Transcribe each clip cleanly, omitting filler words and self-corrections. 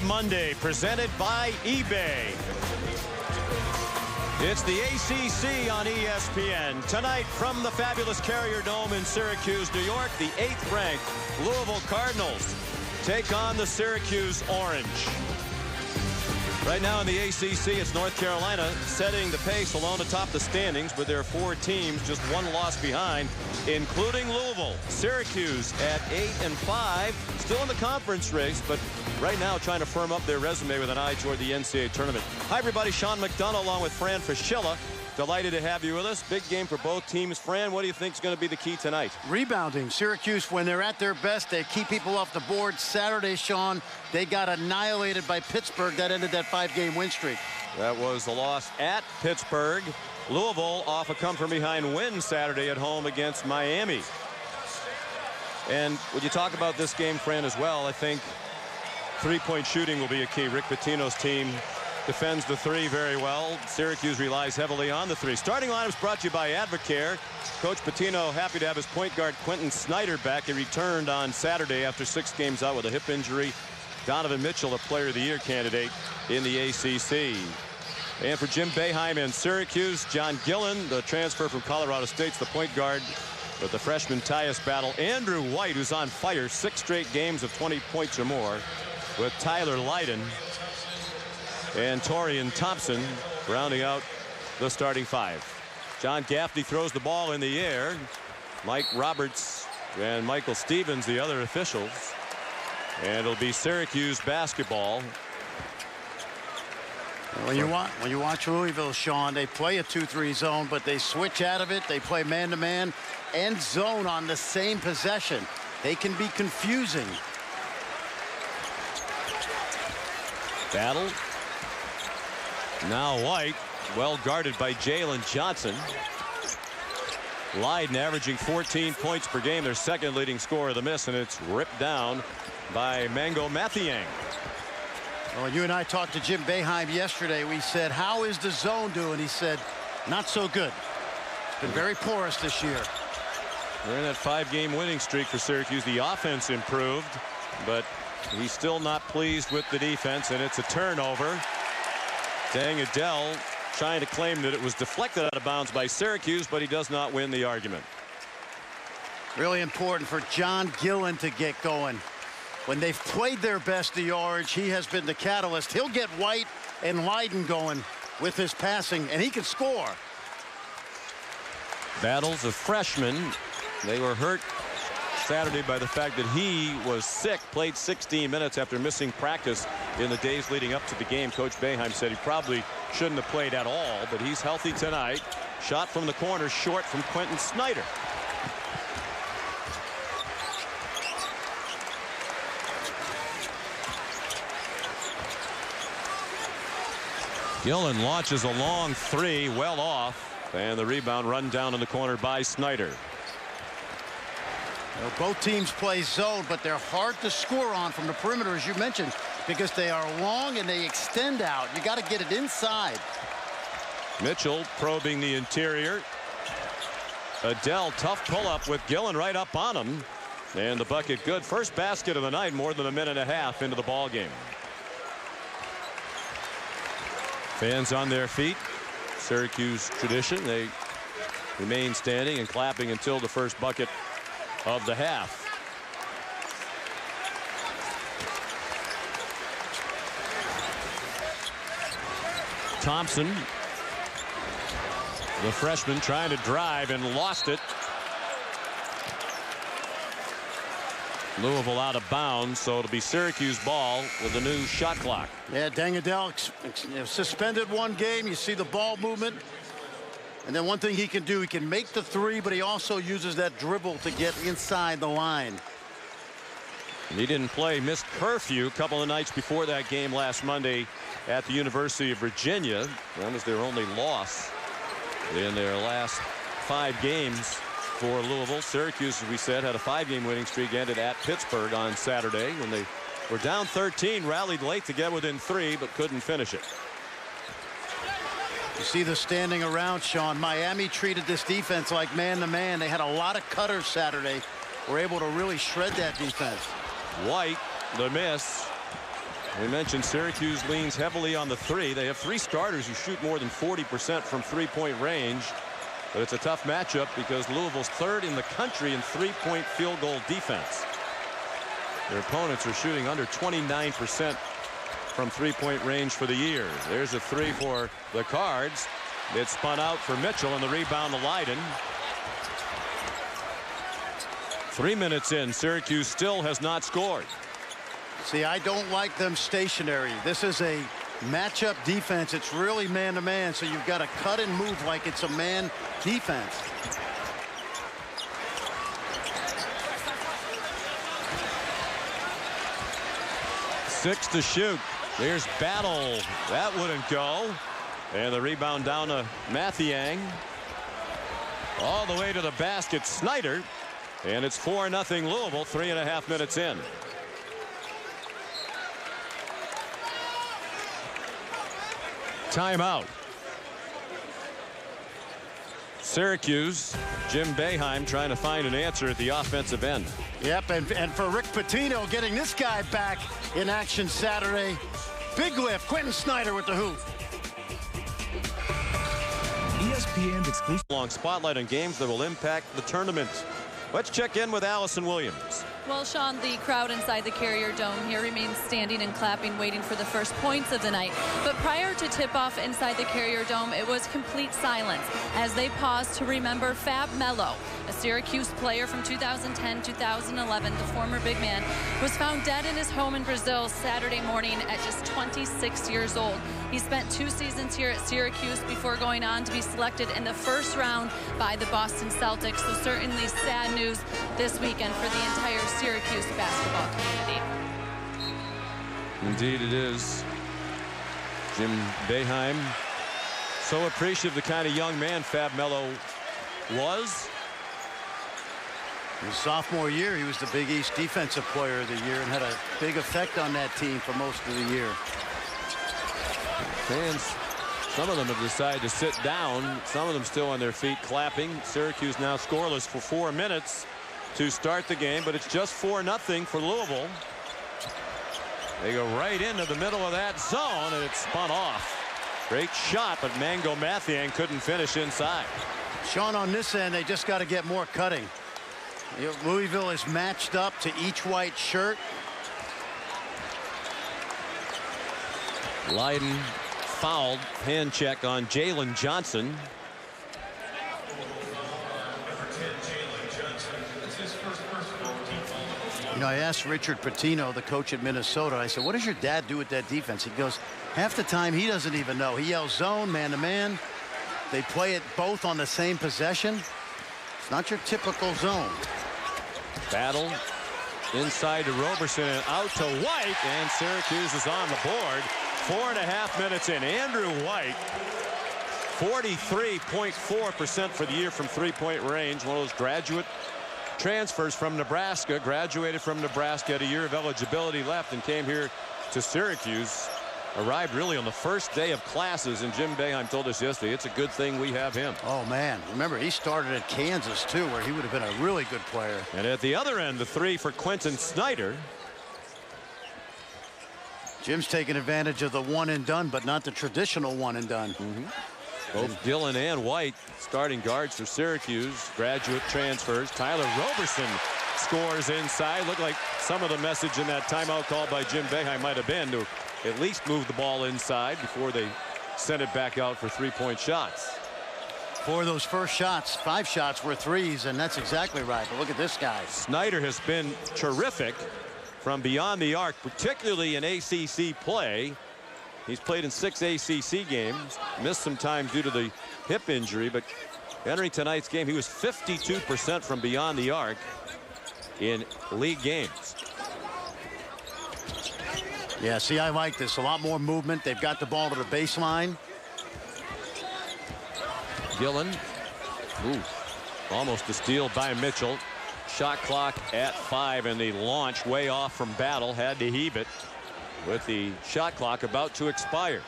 Monday, presented by eBay. It's the ACC on ESPN. Tonight from the fabulous Carrier Dome in Syracuse, New York, the 8th-ranked Louisville Cardinals take on the Syracuse Orange. Right now in the ACC, it's North Carolina setting the pace alone atop the standings, but there are 4 teams just 1 loss behind, including Louisville. Syracuse at 8-5, still in the conference race, but right now trying to firm up their resume with an eye toward the NCAA tournament. Hi, everybody. Sean McDonough along with Fran Fraschilla. Delighted to have you with us. Big game for both teams. Fran, what do you think is going to be the key tonight? Rebounding. Syracuse, when they're at their best, they keep people off the board. Saturday, Sean, they got annihilated by Pittsburgh. That ended that 5-game win streak. That was the loss at Pittsburgh. Louisville off a come-from-behind win Saturday at home against Miami. And when you talk about this game, Fran, as well, I think three-point shooting will be a key. Rick Pitino's team defends the 3 very well. Syracuse relies heavily on the 3. Starting lineups brought to you by Advocare. Coach Pitino happy to have his point guard Quentin Snyder back. He returned on Saturday after 6 games out with a hip injury. Donovan Mitchell, a Player of the Year candidate in the ACC. And for Jim Boeheim in Syracuse, John Gillen, the transfer from Colorado State's the point guard with the freshman Tyus battle. Andrew White, who's on fire, 6 straight games of 20 points or more, with Tyler Lydon and Torian Thompson rounding out the starting 5. John Gaffney throws the ball in the air. Mike Roberts and Michael Stevens, the other officials. And it'll be Syracuse basketball. When you watch Louisville, Sean, they play a 2-3 zone, but they switch out of it. They play man-to-man and zone on the same possession. They can be confusing. Battle. Now White, well guarded by Jalen Johnson. Lydon averaging 14 points per game, their second leading scorer of the miss, and it's ripped down by Mango Mathiang. Well, you and I talked to Jim Boeheim yesterday. We said, how is the zone doing? He said, not so good. It's been very porous this year. They're in that 5-game winning streak for Syracuse. The offense improved, but he's still not pleased with the defense, and it's a turnover. Dang Adele trying to claim that it was deflected out of bounds by Syracuse, but he does not win the argument. Really important for John Gillen to get going. When they've played their best, the Orange, he has been the catalyst. He'll get White and Lydon going with his passing, and he can score. Battles of freshmen. They were hurt Saturday by the fact that he was sick, played 16 minutes after missing practice in the days leading up to the game. Coach Boeheim said he probably shouldn't have played at all, but he's healthy tonight. Shot from the corner short from Quentin Snyder. Gillen launches a long 3, well off, and the rebound run down in the corner by Snyder. Well, both teams play zone, but they're hard to score on from the perimeter, as you mentioned, because they are long and they extend out. You got to get it inside. Mitchell probing the interior. Adele, tough pull-up with Gillen right up on him, and the bucket good. First basket of the night, more than a minute and a half into the ball game. Fans on their feet. Syracuse tradition. They remain standing and clapping until the first bucket of the half. Thompson, the freshman, trying to drive and lost it. Louisville out of bounds, so it'll be Syracuse ball with the new shot clock. Yeah, Dang Adele suspended 1 game. You see the ball movement. And then one thing he can do, he can make the 3, but he also uses that dribble to get inside the line. He didn't play, missed curfew a couple of nights before that game last Monday at the University of Virginia. That was their only loss in their last 5 games for Louisville. Syracuse, as we said, had a 5-game winning streak, ended at Pittsburgh on Saturday when they were down 13, rallied late to get within 3, but couldn't finish it. You see the standing around, Sean. Miami treated this defense like man-to-man. They had a lot of cutters Saturday. Were able to really shred that defense. White, the miss. We mentioned Syracuse leans heavily on the three. They have 3 starters who shoot more than 40% from three-point range. But it's a tough matchup because Louisville's 3rd in the country in three-point field goal defense. Their opponents are shooting under 29% from three-point range for the year. There's a 3 for the Cards. It's spun out for Mitchell, and the rebound to Leiden. 3 minutes in, Syracuse still has not scored. See, I don't like them stationary. This is a matchup defense. It's really man-to-man, so you've got to cut and move like it's a man defense. Six to shoot. Here's Battle. That wouldn't go. And the rebound down to Mathiang. All the way to the basket, Snyder. And it's 4-0 Louisville, 3.5 minutes in. Timeout. Syracuse, Jim Boeheim trying to find an answer at the offensive end. Yep, and for Rick Pitino getting this guy back in action Saturday. Big lift, Quentin Snyder with the hoop. ESPN's exclusive Long spotlight on games that will impact the tournament. Let's check in with Allison Williams. Well, Sean, the crowd inside the Carrier Dome here remains standing and clapping, waiting for the first points of the night. But prior to tip-off inside the Carrier Dome, it was complete silence as they paused to remember Fab Melo, a Syracuse player from 2010-2011. The former big man was found dead in his home in Brazil Saturday morning at just 26 years old. He spent 2 seasons here at Syracuse before going on to be selected in the first round by the Boston Celtics. So certainly sad news this weekend for the entire Syracuse basketball community. Indeed it is. Jim Boeheim, so appreciative of the kind of young man Fab Melo was. His sophomore year, he was the Big East Defensive Player of the Year and had a big effect on that team for most of the year. Fans, some of them have decided to sit down. Some of them still on their feet clapping. Syracuse now scoreless for 4 minutes to start the game, but it's just 4-0 for Louisville. They go right into the middle of that zone, and it's spun off. Great shot, but Mango Mathiang couldn't finish inside. Sean, on this end, they just got to get more cutting. You know, Louisville is matched up to each white shirt. Leiden fouled, hand check on Jalen Johnson. You know, I asked Richard Pitino, the coach at Minnesota, I said, what does your dad do with that defense? He goes, half the time he doesn't even know. He yells zone, man-to-man. They play it both on the same possession. It's not your typical zone. Battle inside to Roberson and out to White, and Syracuse is on the board. 4.5 minutes in. Andrew White, 43.4% for the year from three-point range. One of those graduate transfers from Nebraska. Graduated from Nebraska, had a year of eligibility left and came here to Syracuse. Arrived really on the first day of classes, and Jim Boeheim told us yesterday it's a good thing we have him. Oh man, remember he started at Kansas too, where he would have been a really good player. And at the other end, the 3 for Quentin Snyder. Jim's taking advantage of the one and done, but not the traditional one and done. Both Dillon and White starting guards for Syracuse. Graduate transfers. Tyler Roberson scores inside. Looked like some of the message in that timeout call by Jim Boeheim might have been to at least move the ball inside before they sent it back out for three-point shots. 4 of those first shots, 5 shots were threes, and that's exactly right. But look at this guy. Snyder has been terrific from beyond the arc, particularly in ACC play. He's played in 6 ACC games, missed some time due to the hip injury, but entering tonight's game, he was 52% from beyond the arc in league games. Yeah, see, I like this. A lot more movement. They've got the ball to the baseline. Gillen, almost a steal by Mitchell. Shot clock at 5, and the launch way off from Battle. Had to heave it with the shot clock about to expire.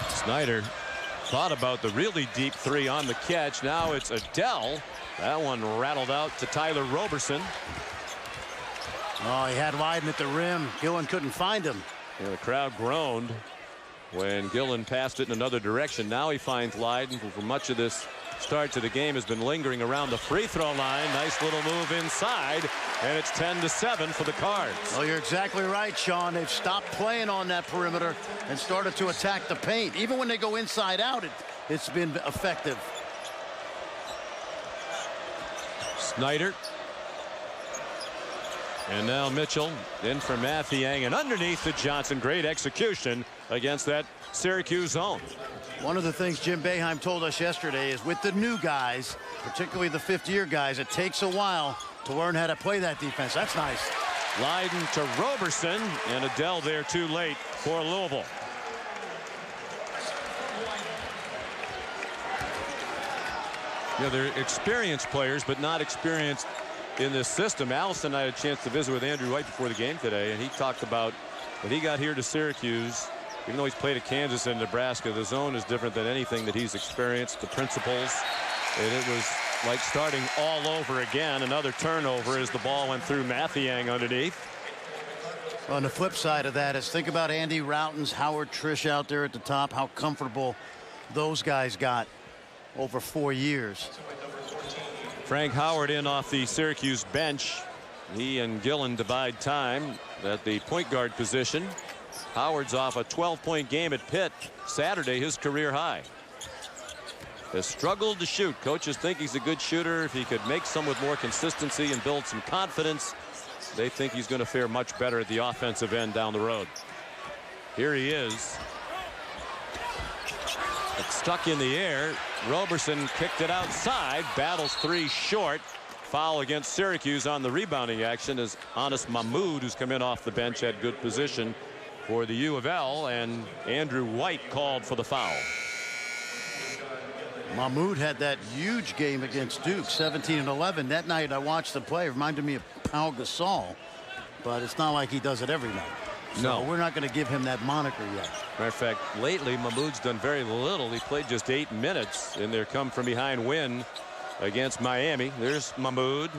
Snyder thought about the really deep 3 on the catch. Now it's Adele That one rattled out to Tyler Roberson. Oh, he had Lydon at the rim. Gillen couldn't find him. Yeah, the crowd groaned when Gillen passed it in another direction. Now he finds Lydon, who for much of this start to the game has been lingering around the free throw line. Nice little move inside, and it's 10-7 for the Cards. Oh, you're exactly right, Sean. They've stopped playing on that perimeter and started to attack the paint. Even when they go inside out, it's been effective. Snyder. And now Mitchell in for Mathiang, and underneath to Johnson. Great execution against that Syracuse zone. One of the things Jim Boeheim told us yesterday is with the new guys, particularly the fifth-year guys, it takes a while to learn how to play that defense. That's nice. Lydon to Roberson, and Adele there too late for Louisville. Yeah, they're experienced players, but not experienced in this system. Allison and I had a chance to visit with Andrew White before the game today, and he talked about when he got here to Syracuse, even though he's played at Kansas and Nebraska, the zone is different than anything that he's experienced, the principles, and it was like starting all over again. Another turnover as the ball went through Mathiang underneath. On the flip side of that is think about Andy Routens, Howard Trish out there at the top, how comfortable those guys got over 4 years. Frank Howard in off the Syracuse bench. He and Gillen divide time at the point guard position. Howard's off a 12-point game at Pitt Saturday, his career high. Has struggled to shoot. Coaches think he's a good shooter. If he could make some with more consistency and build some confidence, they think he's going to fare much better at the offensive end down the road. Here he is. It's stuck in the air. Roberson kicked it outside. Battles three short. Foul against Syracuse on the rebounding action as Anas Mahmoud, who's come in off the bench, had good position for the U of L, and Andrew White called for the foul. Mahmoud had that huge game against Duke, 17 and 11. That night I watched the play. It reminded me of Pau Gasol, but it's not like he does it every night. So no, we're not going to give him that moniker yet. Matter of fact, lately Mahmoud's done very little. He played just 8 minutes in their come from behind win against Miami. There's Mahmoud.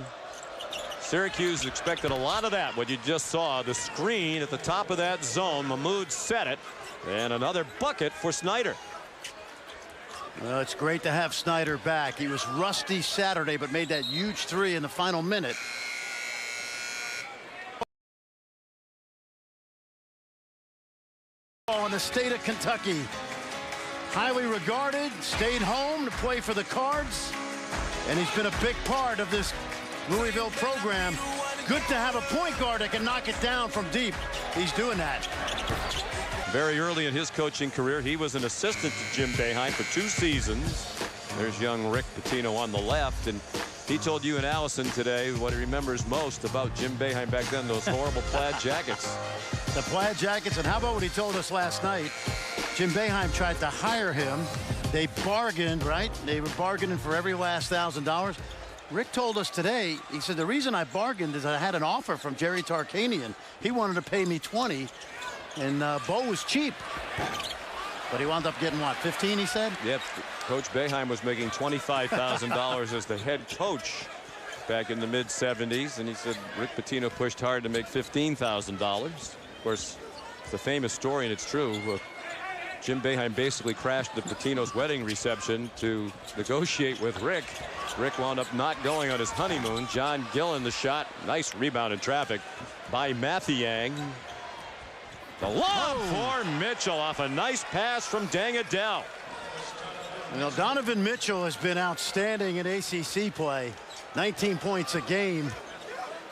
Syracuse expected a lot of that. What you just saw, the screen at the top of that zone. Mahmoud set it, and another bucket for Snyder. Well, it's great to have Snyder back. He was rusty Saturday, but made that huge three in the final minute. In the state of Kentucky, highly regarded, stayed home to play for the Cards, and he's been a big part of this Louisville program. Good to have a point guard that can knock it down from deep. He's doing that. Very early in his coaching career, he was an assistant to Jim Boeheim for 2 seasons. There's young Rick Pitino on the left, and he told you and Allison today what he remembers most about Jim Boeheim back then, those horrible plaid jackets. The plaid jackets, and how about what he told us last night? Jim Boeheim tried to hire him. They bargained, right? They were bargaining for every last $1,000. Rick told us today, he said, the reason I bargained is I had an offer from Jerry Tarkanian. He wanted to pay me $20, and Bo was cheap. But he wound up getting what, 15, he said? Yep. Coach Boeheim was making $25,000 as the head coach back in the mid-70s, and he said Rick Pitino pushed hard to make $15,000. Of course, it's a famous story, and it's true. Jim Boeheim basically crashed the Pitino's wedding reception to negotiate with Rick. Rick wound up not going on his honeymoon. John Gillen, the shot. Nice rebound in traffic by Mathiang. The lob for Mitchell off a nice pass from Deng Adele. You know, Donovan Mitchell has been outstanding in ACC play. 19 points a game.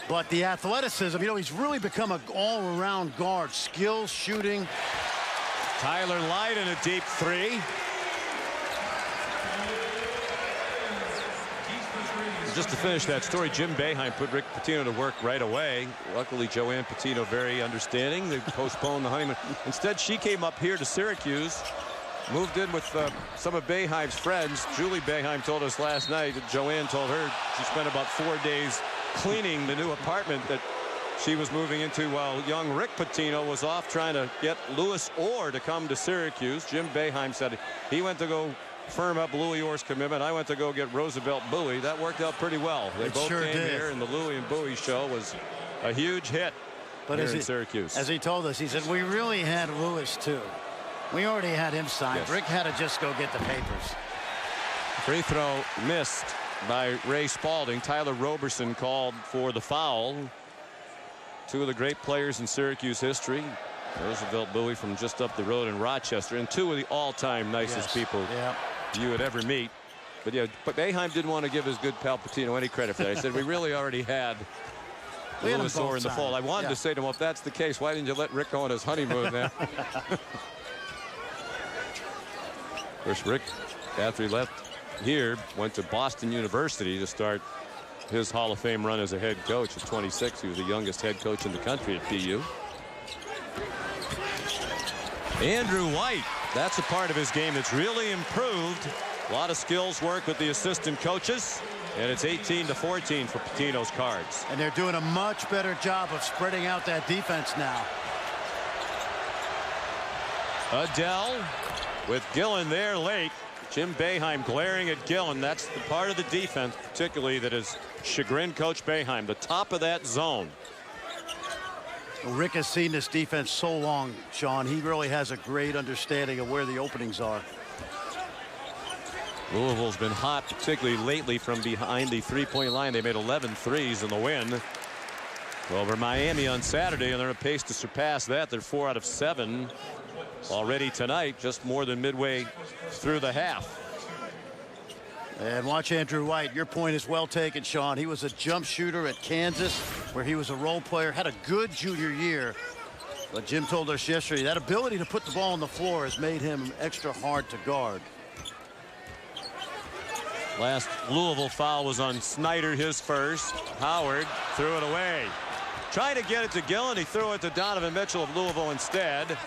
But the athleticism, you know, he's really become an all-around guard. Skills, shooting. Tyler Lydon a deep three. Just to finish that story, Jim Boeheim put Rick Pitino to work right away. Luckily, Joanne Pitino very understanding. They postponed the honeymoon. Instead, she came up here to Syracuse, moved in with some of Boeheim's friends. Julie Boeheim told us last night that Joanne told her she spent about 4 days cleaning the new apartment that she was moving into while young Rick Pitino was off trying to get Louis Orr to come to Syracuse. Jim Boeheim said he went to go firm up Louis Orr's commitment, I went to go get Roosevelt Bowie. That worked out pretty well. They both sure came did. here, and the Louis and Bowie show was a huge hit here in Syracuse. As he told us, he said, we really had Lewis, too. We already had him signed. Yes. Rick had to just go get the papers. Free throw missed by Ray Spalding. Tyler Roberson called for the foul. Two of the great players in Syracuse history. Roosevelt Bowie from just up the road in Rochester, and two of the all-time nicest people you would ever meet. But yeah, but Boeheim didn't want to give his good pal Patino any credit for that. He said, we really already had Louis Orr in the fold. I wanted to say to him, well, if that's the case, why didn't you let Rick go on his honeymoon then? Of course, Rick, after he left here, went to Boston University to start his Hall of Fame run as a head coach. At 26, he was the youngest head coach in the country at PU. Andrew White, that's a part of his game that's really improved. A lot of skills work with the assistant coaches, and it's 18-14 for Patino's Cards. And they're doing a much better job of spreading out that defense now. Adele with Gillen there late. Jim Boeheim glaring at Gillen. That's the part of the defense, particularly, that has chagrined Coach Boeheim. The top of that zone. Rick has seen this defense so long, Sean. He really has a great understanding of where the openings are. Louisville's been hot, particularly lately from behind the three-point line. They made 11 threes in the win over Miami on Saturday, and they're on pace to surpass that. They're 4 out of 7 already tonight, just more than midway through the half. And watch Andrew White. Your point is well taken, Sean. He was a jump shooter at Kansas, where he was a role player, had a good junior year. But Jim told us yesterday that ability to put the ball on the floor has made him extra hard to guard. Last Louisville foul was on Snyder, his first. Howard threw it away. Trying to get it to Gillen. He threw it to Donovan Mitchell of Louisville instead.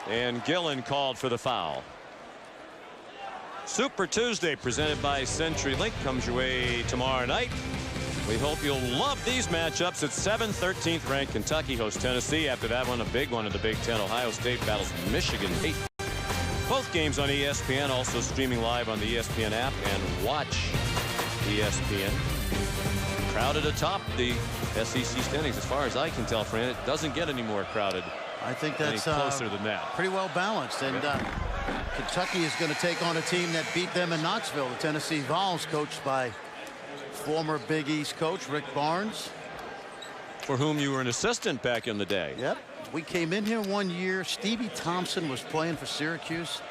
And Gillen called for the foul. Super Tuesday presented by CenturyLink comes your way tomorrow night. We hope you'll love these matchups at 7. 13th ranked Kentucky hosts Tennessee. After that one, a big one in the Big Ten. Ohio State battles Michigan 8. Both games on ESPN, also streaming live on the ESPN app, and watch ESPN. Crowded atop the SEC standings. As far as I can tell, Fran, it doesn't get any more crowded. I think that's closer than that. Pretty well balanced. And Kentucky is going to take on a team that beat them in Knoxville. The Tennessee Vols, coached by former Big East coach Rick Barnes, for whom you were an assistant back in the day. Yep. We came in here one year. Stevie Thompson was playing for Syracuse,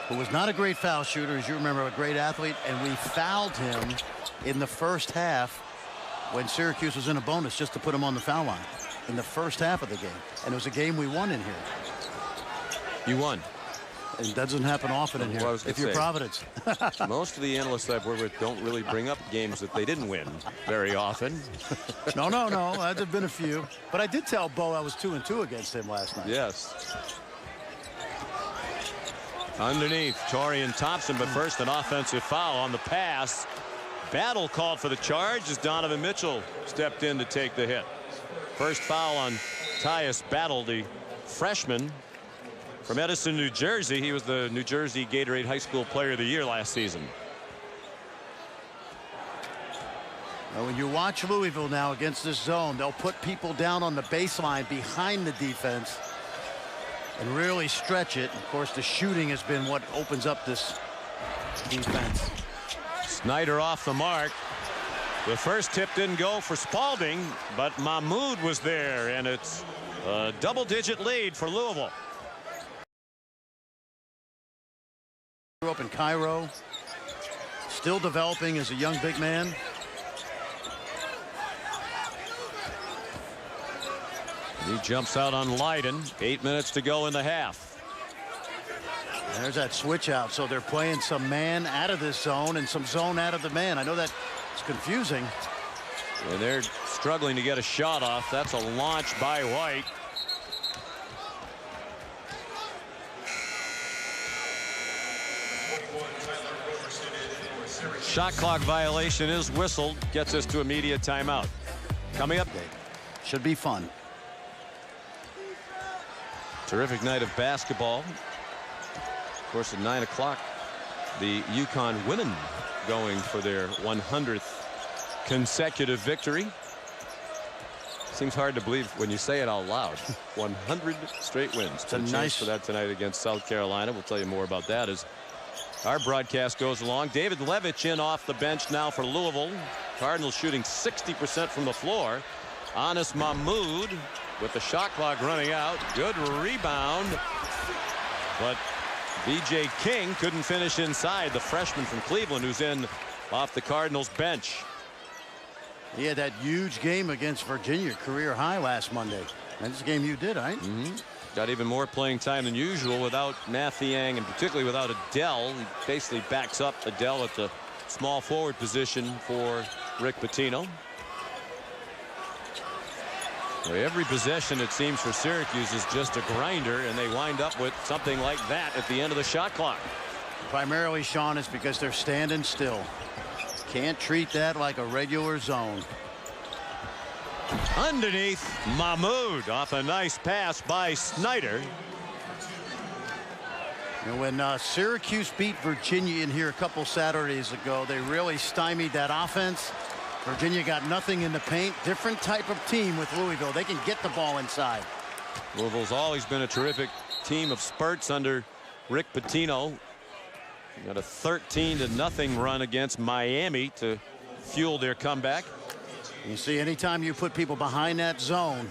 who was not a great foul shooter, as you remember, a great athlete, and we fouled him in the first half when Syracuse was in a bonus just to put him on the foul line in the first half of the game. And it was a game we won in here. You won. It doesn't happen often in here if you're Providence. Most of the analysts I've worked with don't really bring up games that they didn't win very often. No. There's been a few. But I did tell Bo I was 2-2 against him last night. Yes. Underneath, Torian Thompson, but first an offensive foul on the pass. Battle called for the charge as Donovan Mitchell stepped in to take the hit. First foul on Tyus Battle, the freshman from Edison, New Jersey. He was the New Jersey Gatorade High School Player of the Year last season. Now, when you watch Louisville now against this zone, they'll put people down on the baseline behind the defense and really stretch it. Of course, the shooting has been what opens up this defense. Snyder off the mark. The first tip didn't go for Spalding, but Mahmoud was there, and it's a double-digit lead for Louisville. Grew up in Cairo, still developing as a young big man. He jumps out on Leiden. 8 minutes to go in the half. And there's that switch out, so they're playing some man out of this zone and some zone out of the man. I know that it's confusing. And they're struggling to get a shot off. That's a launch by White. Shot clock violation is whistled. Gets us to immediate timeout. Coming up. Should be fun. Terrific night of basketball. Of course, at 9 o'clock The UConn women going for their 100th consecutive victory. Seems hard to believe when you say it out loud. 100 straight wins. It's a nice for that tonight against South Carolina. We'll tell you more about that as our broadcast goes along. David Levitch in off the bench now for Louisville. Cardinals shooting 60% from the floor. Anas Mahmoud with the shot clock running out. Good rebound. But B.J. King couldn't finish inside. The freshman from Cleveland who's in off the Cardinals bench. He had that huge game against Virginia, career high last Monday. That's the game you did, right? Got even more playing time than usual without Mathiang and particularly without Adele. He basically backs up Adele at the small forward position for Rick Pitino. Every possession it seems for Syracuse is just a grinder, and they wind up with something like that at the end of the shot clock. Primarily, Sean, is because they're standing still. Can't treat that like a regular zone. Underneath, Mahmoud off a nice pass by Snyder. And when Syracuse beat Virginia in here a couple Saturdays ago, they really stymied that offense. Virginia got nothing in the paint. Different type of team with Louisville. They can get the ball inside. Louisville's always been a terrific team of spurts under Rick Pitino. Got a 13-0 run against Miami to fuel their comeback. You see, anytime you put people behind that zone,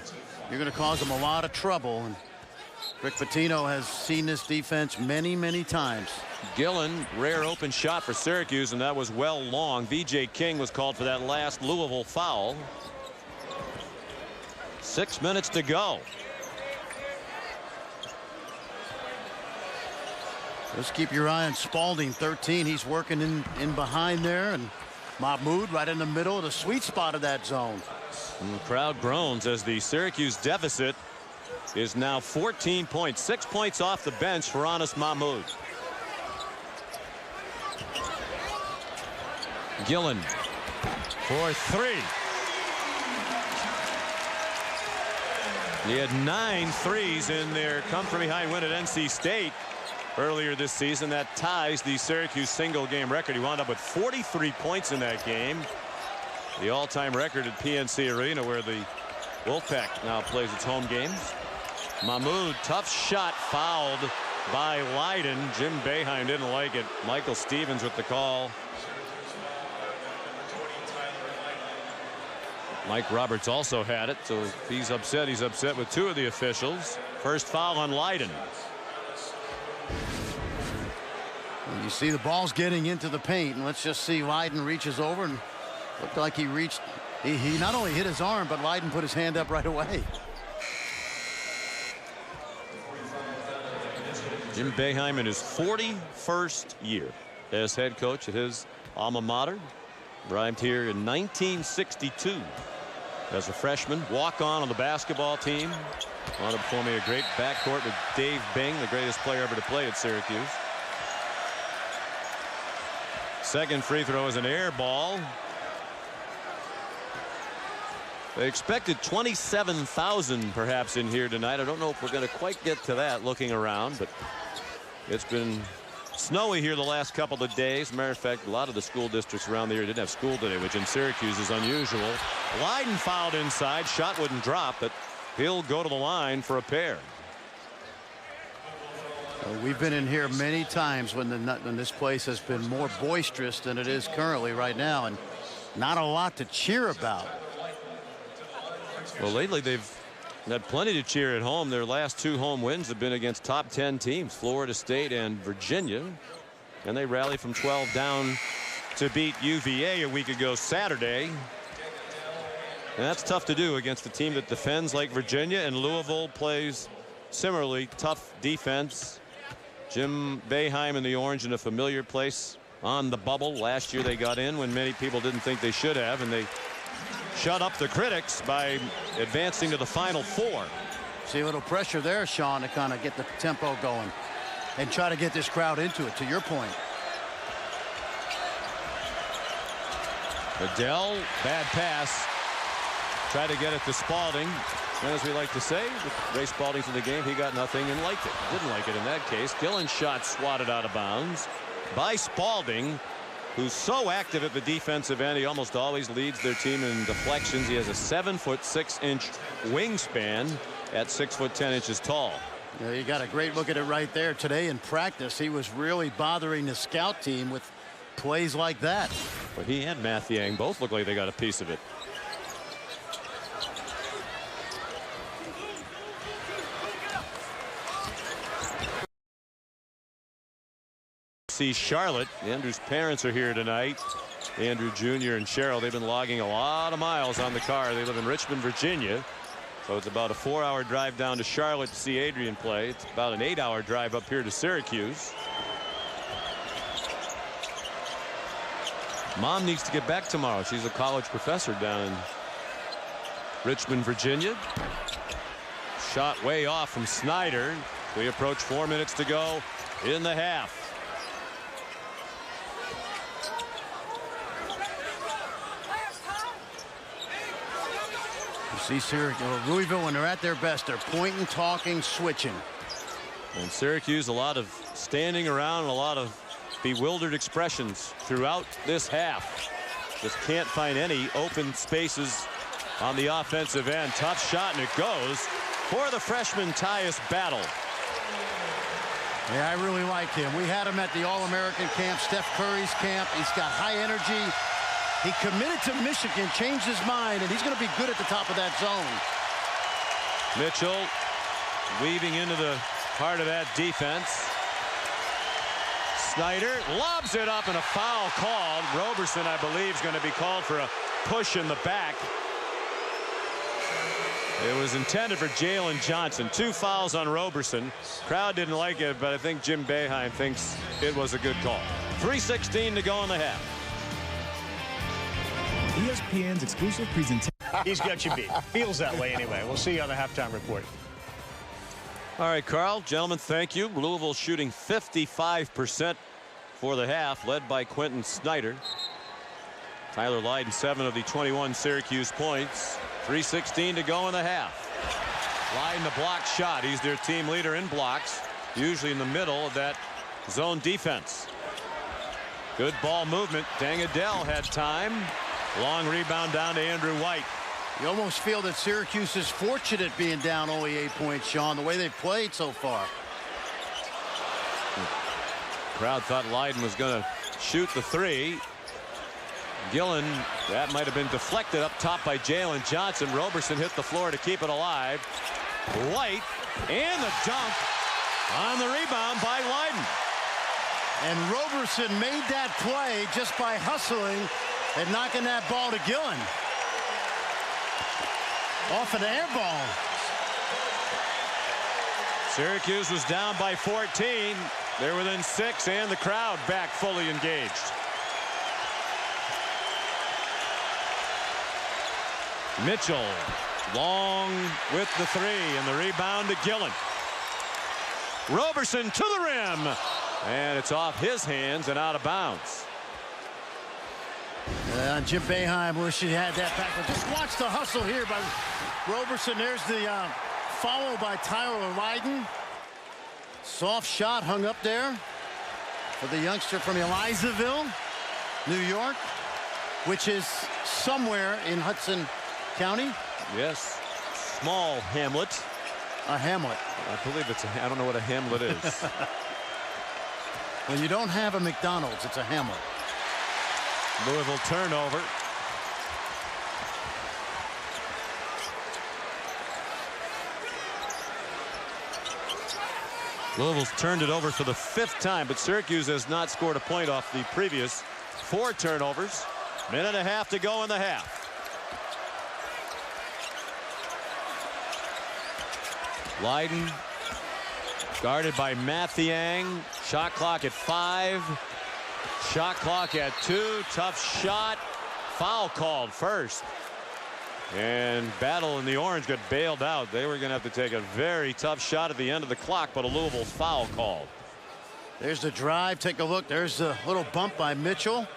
you're going to cause them a lot of trouble. And Rick Pitino has seen this defense many, many times. Gillen, rare open shot for Syracuse, and that was well long. B.J. King was called for that last Louisville foul. 6 minutes to go. Just keep your eye on Spalding, 13. He's working in behind there, and Mahmoud right in the middle of the sweet spot of that zone. And the crowd groans as the Syracuse deficit is now 14 points. 6 points off the bench for Anas Mahmoud. Gillen for three. He had 9 threes in their come from behind win at NC State earlier this season. That ties the Syracuse single game record. He wound up with 43 points in that game. The all-time record at PNC Arena, where the Wolfpack now plays its home games. Mahmoud, tough shot, fouled by Leiden. Jim Boeheim didn't like it. Michael Stevens with the call. Mike Roberts also had it, so if he's upset with 2 of the officials. First foul on Leiden. You see the ball's getting into the paint, and let's just see Leiden reaches over, and looked like he reached. He not only hit his arm, but Leiden put his hand up right away. Jim Boeheim in his 41st year as head coach at his alma mater. Arrived here in 1962 as a freshman, walk-on on the basketball team. Wound up forming a great backcourt with Dave Bing, the greatest player ever to play at Syracuse. Second free throw is an air ball. They expected 27,000 perhaps in here tonight. I don't know if we're going to quite get to that looking around, but it's been snowy here the last couple of days. Matter of fact, a lot of the school districts around the area didn't have school today, which in Syracuse is unusual. Leiden fouled inside. Shot wouldn't drop, but he'll go to the line for a pair. We've been in here many times when this place has been more boisterous than it is currently right now, and not a lot to cheer about. Well, lately they've had plenty to cheer at home. Their last 2 home wins have been against top 10 teams, Florida State and Virginia. And they rallied from 12 down to beat UVA a week ago Saturday. And that's tough to do against a team that defends like Virginia, and Louisville plays similarly tough defense. Jim Boeheim and the Orange in a familiar place on the bubble. Last year they got in when many people didn't think they should have, and they shut up the critics by advancing to the Final Four. See a little pressure there, Sean, to kind of get the tempo going and try to get this crowd into it, to your point. Adele, bad pass. Tried to get it to Spalding. And as we like to say, with Ray Spalding to the game, he got nothing and liked it. Didn't like it in that case. Gillen's shot swatted out of bounds. by Spalding, who's so active at the defensive end. He almost always leads their team in deflections. He has a 7'6" wingspan at 6'10" tall. Yeah, you got a great look at it right there. Today in practice, he was really bothering the scout team with plays like that. But he and Mathiang both look like they got a piece of it. See Charlotte. Andrew's parents are here tonight. Andrew Jr. and Cheryl. They've been logging a lot of miles on the car. They live in Richmond, Virginia. So it's about a 4-hour drive down to Charlotte to see Adrian play. It's about an 8-hour drive up here to Syracuse. Mom needs to get back tomorrow. She's a college professor down in Richmond, Virginia. Shot way off from Snyder. We approach 4 minutes to go in the half. See Syracuse, Louisville, when they're at their best, they're pointing, talking, switching. And Syracuse, a lot of standing around and a lot of bewildered expressions throughout this half. Just can't find any open spaces on the offensive end. Tough shot, and it goes for the freshman Tyus Battle. Yeah, I really like him. We had him at the All-American camp, Steph Curry's camp. He's got high energy. He committed to Michigan, changed his mind, and he's going to be good at the top of that zone. Mitchell weaving into the heart of that defense. Snyder lobs it up, and a foul called. Roberson, I believe, is going to be called for a push in the back. It was intended for Jalen Johnson. 2 fouls on Roberson. Crowd didn't like it, but I think Jim Boeheim thinks it was a good call. 3:16 to go in the half. ESPN's exclusive presentation. He's got you beat. Feels that way anyway. We'll see you on the halftime report. All right, Carl, gentlemen, thank you. Louisville shooting 55% for the half, led by Quentin Snyder. Tyler Lydon, 7 of the 21 Syracuse points. 3:16 to go in the half. Lydon, the block shot. He's their team leader in blocks, usually in the middle of that zone defense. Good ball movement. Dangadell had time. Long rebound down to Andrew White. You almost feel that Syracuse is fortunate being down only 8 points, Sean, the way they've played so far. Crowd thought Lydon was going to shoot the 3. Gillen, that might have been deflected up top by Jalen Johnson. Roberson hit the floor to keep it alive. White, and the dunk on the rebound by Lydon. And Roberson made that play just by hustling and knocking that ball to Gillen. Off an air ball. Syracuse was down by 14. They're within 6, and the crowd back fully engaged. Mitchell long with the 3, and the rebound to Gillen. Roberson to the rim, and it's off his hands and out of bounds. Jim Boeheim wish he had that back. But just watch the hustle here by Roberson. There's the follow by Tyler Lydon. Soft shot hung up there for the youngster from Elizaville, New York, which is somewhere in Hudson County. Yes, small hamlet. A hamlet. I believe it's I don't know what a hamlet is. When you don't have a McDonald's, it's a hamlet. Louisville turnover. Louisville's turned it over for the 5th time, but Syracuse has not scored a point off the previous 4 turnovers. Minute and a half to go in the half. Lydon guarded by Mathiang. Shot clock at 5. Shot clock at 2. Tough shot. Foul called first. And Battle in the orange got bailed out. They were going to have to take a very tough shot at the end of the clock, but a Louisville foul called. There's the drive. Take a look. There's a little bump by Mitchell.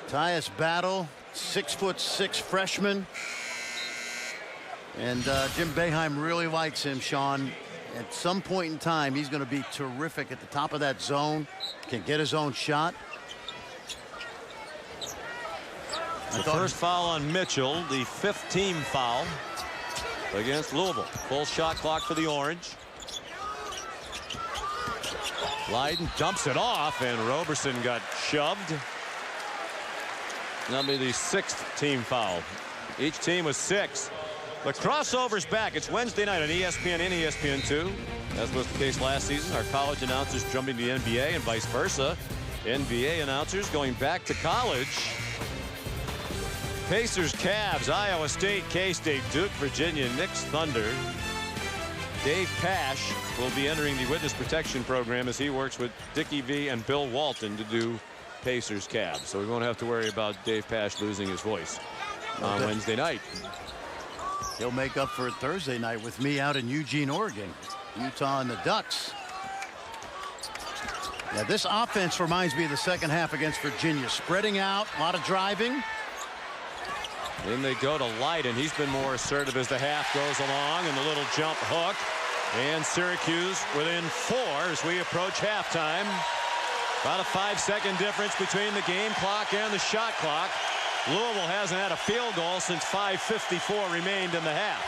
Tyus Battle, 6'6" freshman. And Jim Boeheim really likes him, Sean. at some point in time, he's going to be terrific at the top of that zone, can get his own shot. The first foul on Mitchell, the 5th team foul against Louisville. Full shot clock for the Orange. Lydon dumps it off, and Roberson got shoved. That'll be the 6th team foul. Each team was 6. The crossover's back. It's Wednesday night on ESPN and ESPN2. As was the case last season. Our college announcers jumping to the NBA and vice versa. NBA announcers going back to college. Pacers, Cavs, Iowa State, K-State, Duke, Virginia, Knicks, Thunder. Dave Pasch will be entering the witness protection program as he works with Dickie V and Bill Walton to do Pacers, Cavs. So we won't have to worry about Dave Pasch losing his voice on Wednesday night. He'll make up for it Thursday night with me out in Eugene, Oregon. Utah and the Ducks. Yeah, this offense reminds me of the second half against Virginia. Spreading out, a lot of driving. Then they go to Lydon. He's been more assertive as the half goes along, and the little jump hook. And Syracuse within 4 as we approach halftime. About a 5-second difference between the game clock and the shot clock. Louisville hasn't had a field goal since 5:54 remained in the half.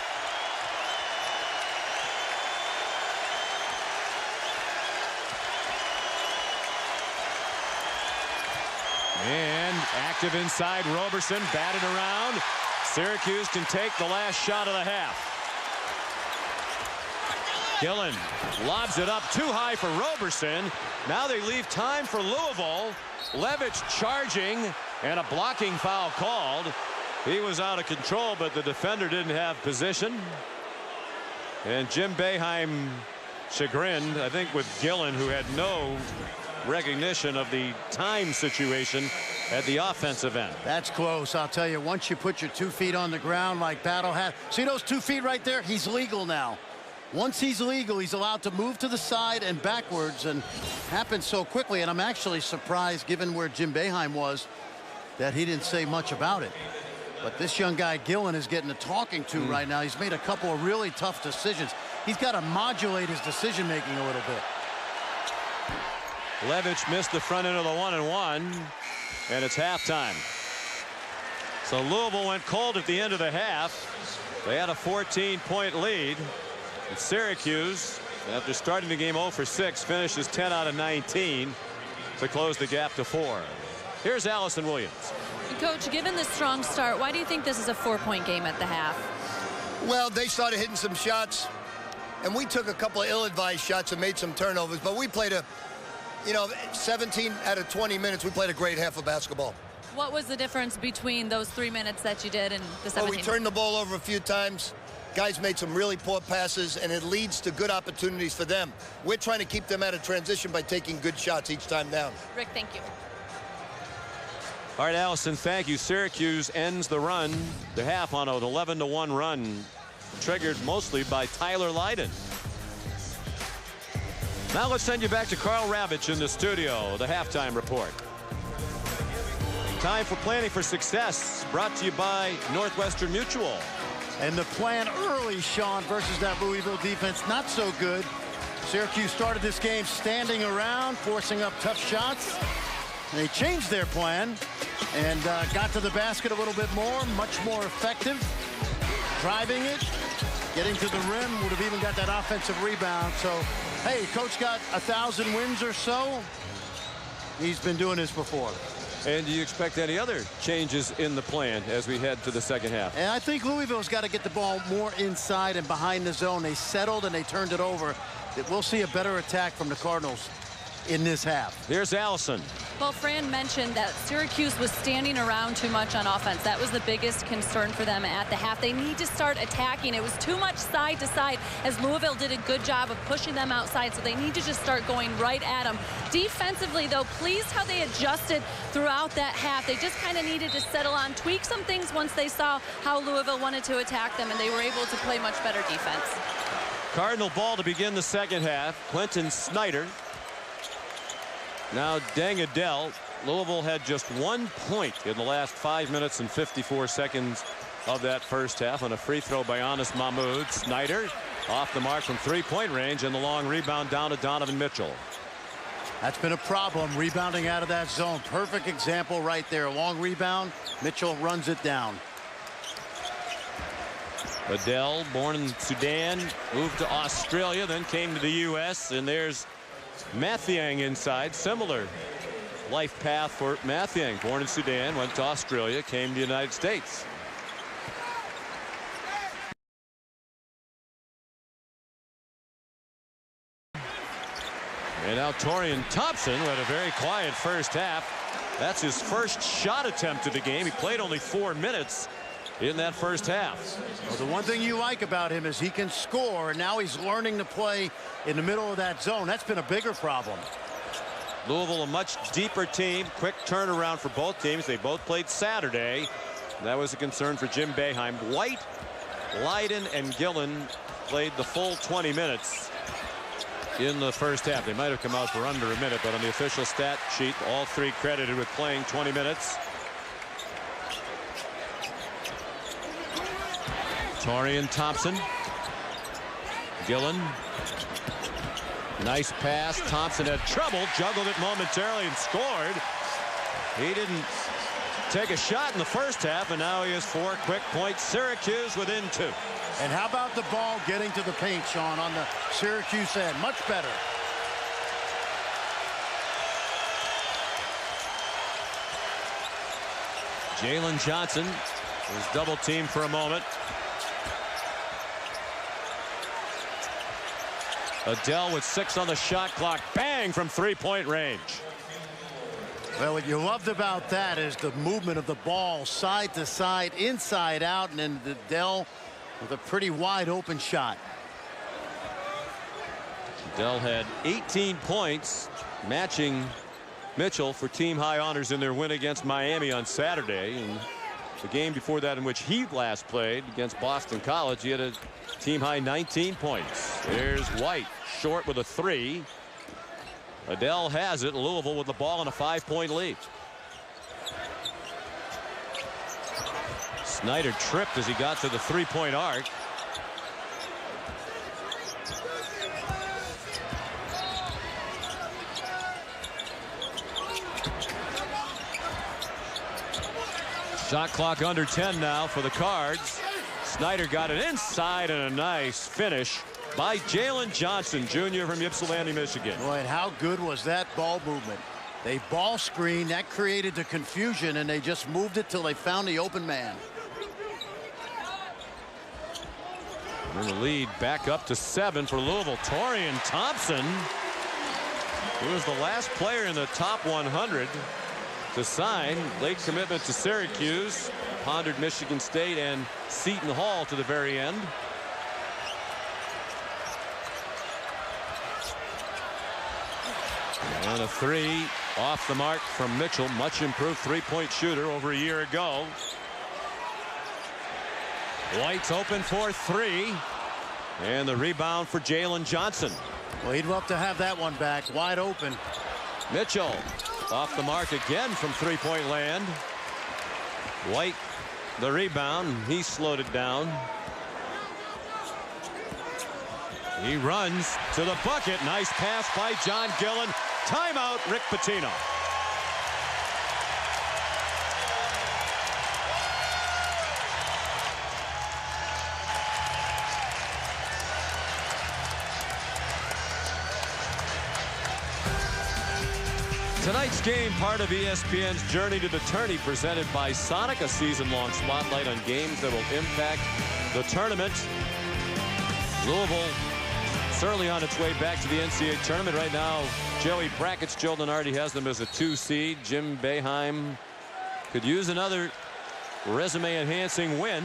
And active inside, Roberson batted around. Syracuse can take the last shot of the half. Gillen lobs it up too high for Roberson. Now they leave time for Louisville. Levitch charging, and a blocking foul called. He was out of control, but the defender didn't have position. And Jim Boeheim chagrined, I think, with Gillen, who had no recognition of the time situation at the offensive end. That's close. I'll tell you, once you put your 2 feet on the ground like Battle has. See those 2 feet right there? He's legal now. Once he's legal, he's allowed to move to the side and backwards, and happens so quickly. And I'm actually surprised, given where Jim Boeheim was, that he didn't say much about it. But this young guy Gillen is getting a talking to right now. He's made a couple of really tough decisions. He's got to modulate his decision making a little bit. Levitch missed the front end of the 1-and-1, and it's halftime. So Louisville went cold at the end of the half. They had a 14-point lead. And Syracuse, after starting the game 0 for 6, finishes 10 out of 19 to close the gap to 4. Here's Allison Williams. Coach, given the strong start, why do you think this is a 4-point game at the half? Well, they started hitting some shots, and we took a couple of ill-advised shots and made some turnovers, but we played 17 out of 20 minutes, we played a great half of basketball. What was the difference between those 3 minutes that you did and the 17? Well, we turned the ball over a few times. Guys made some really poor passes, and it leads to good opportunities for them. We're trying to keep them out of transition by taking good shots each time down. Rick, thank you. All right, Allison, thank you. Syracuse ends the run, the half, on an 11-1 run, triggered mostly by Tyler Lydon. Now let's send you back to Carl Ravitch in the studio, the halftime report. Time for Planning for Success, brought to you by Northwestern Mutual. And the plan early, Sean, versus that Louisville defense, not so good. Syracuse started this game standing around, forcing up tough shots. They changed their plan and got to the basket a little bit more, much more effective. Driving it, getting to the rim, would have even got that offensive rebound. So, hey, coach got 1,000 wins or so. He's been doing this before. And do you expect any other changes in the plan as we head to the second half? And I think Louisville's got to get the ball more inside and behind the zone. They settled and they turned it over. We'll see a better attack from the Cardinals in this half. Here's Allison. Well, Fran mentioned that Syracuse was standing around too much on offense. That was the biggest concern for them at the half. They need to start attacking. It was too much side to side, as Louisville did a good job of pushing them outside, so they need to just start going right at them. Defensively, though, pleased how they adjusted throughout that half. They just kind of needed to settle on, tweak some things once they saw how Louisville wanted to attack them, and they were able to play much better defense. Cardinal ball to begin the second half. Quentin Snyder. Now Deng Adel. Louisville had just 1 point in the last 5 minutes and 54 seconds of that first half on a free throw by Anas Mahmoud. Snyder off the mark from three-point range, and the long rebound down to Donovan Mitchell. That's been a problem, rebounding out of that zone. Perfect example right there. A long rebound. Mitchell runs it down. Adele, born in Sudan, moved to Australia, then came to the U.S. And there's Mathiang inside. Similar life path for Mathiang. Born in Sudan, went to Australia, came to the United States. And now Torian Thompson had a very quiet first half. That's his first shot attempt of the game. He played only 4 minutes in that first half. Well, the one thing you like about him is he can score. Now he's learning to play in the middle of that zone. That's been a bigger problem. Louisville, a much deeper team. Quick turnaround for both teams. They both played Saturday. That was a concern for Jim Boeheim. White, Leiden, and Gillen played the full 20 minutes in the first half. They might have come out for under a minute, but on the official stat sheet, all three credited with playing 20 minutes. Torian Thompson. Gillen. Nice pass. Thompson had trouble, juggled it momentarily and scored. He didn't take a shot in the first half, and now he has 4 quick points. Syracuse within 2. And how about the ball getting to the paint, Sean, on the Syracuse end? Much better. Jalen Johnson was double teamed for a moment. Adele with 6 on the shot clock. Bang from three-point range. Well, what you loved about that is the movement of the ball side to side, inside out, and then Adele with a pretty wide open shot. Adele had 18 points, matching Mitchell for team high honors in their win against Miami on Saturday. And the game before that, in which he last played against Boston College, he had a team high 19 points. There's White, short with a 3. Adele has it. Louisville with the ball in a 5-point lead. Snyder tripped as he got to the three-point arc. Shot clock under 10 now for the Cards. Snyder got it inside, and a nice finish by Jalen Johnson, Jr. from Ypsilanti, Michigan. Boy, and how good was that ball movement? They ball screen, that created the confusion, and they just moved it till they found the open man. And the lead back up to 7 for Louisville. Torian Thompson, who was the last player in the top 100 to sign. Late commitment to Syracuse, pondered Michigan State and Seton Hall to the very end. And a 3 off the mark from Mitchell. Much improved three-point shooter over a year ago. White's open for 3. And the rebound for Jalen Johnson. Well, he'd love to have that one back. Wide open. Mitchell off the mark again from three-point land. White the rebound. He slowed it down. He runs to the bucket. Nice pass by John Gillen. Timeout, Rick Pitino. Tonight's game, part of ESPN's Journey to the Tourney, presented by Sonic, a season-long spotlight on games that will impact the tournament. Louisville certainly on its way back to the NCAA tournament right now. Joey Brackett's Joe Lunardi has them as a 2 seed. Jim Boeheim could use another resume-enhancing win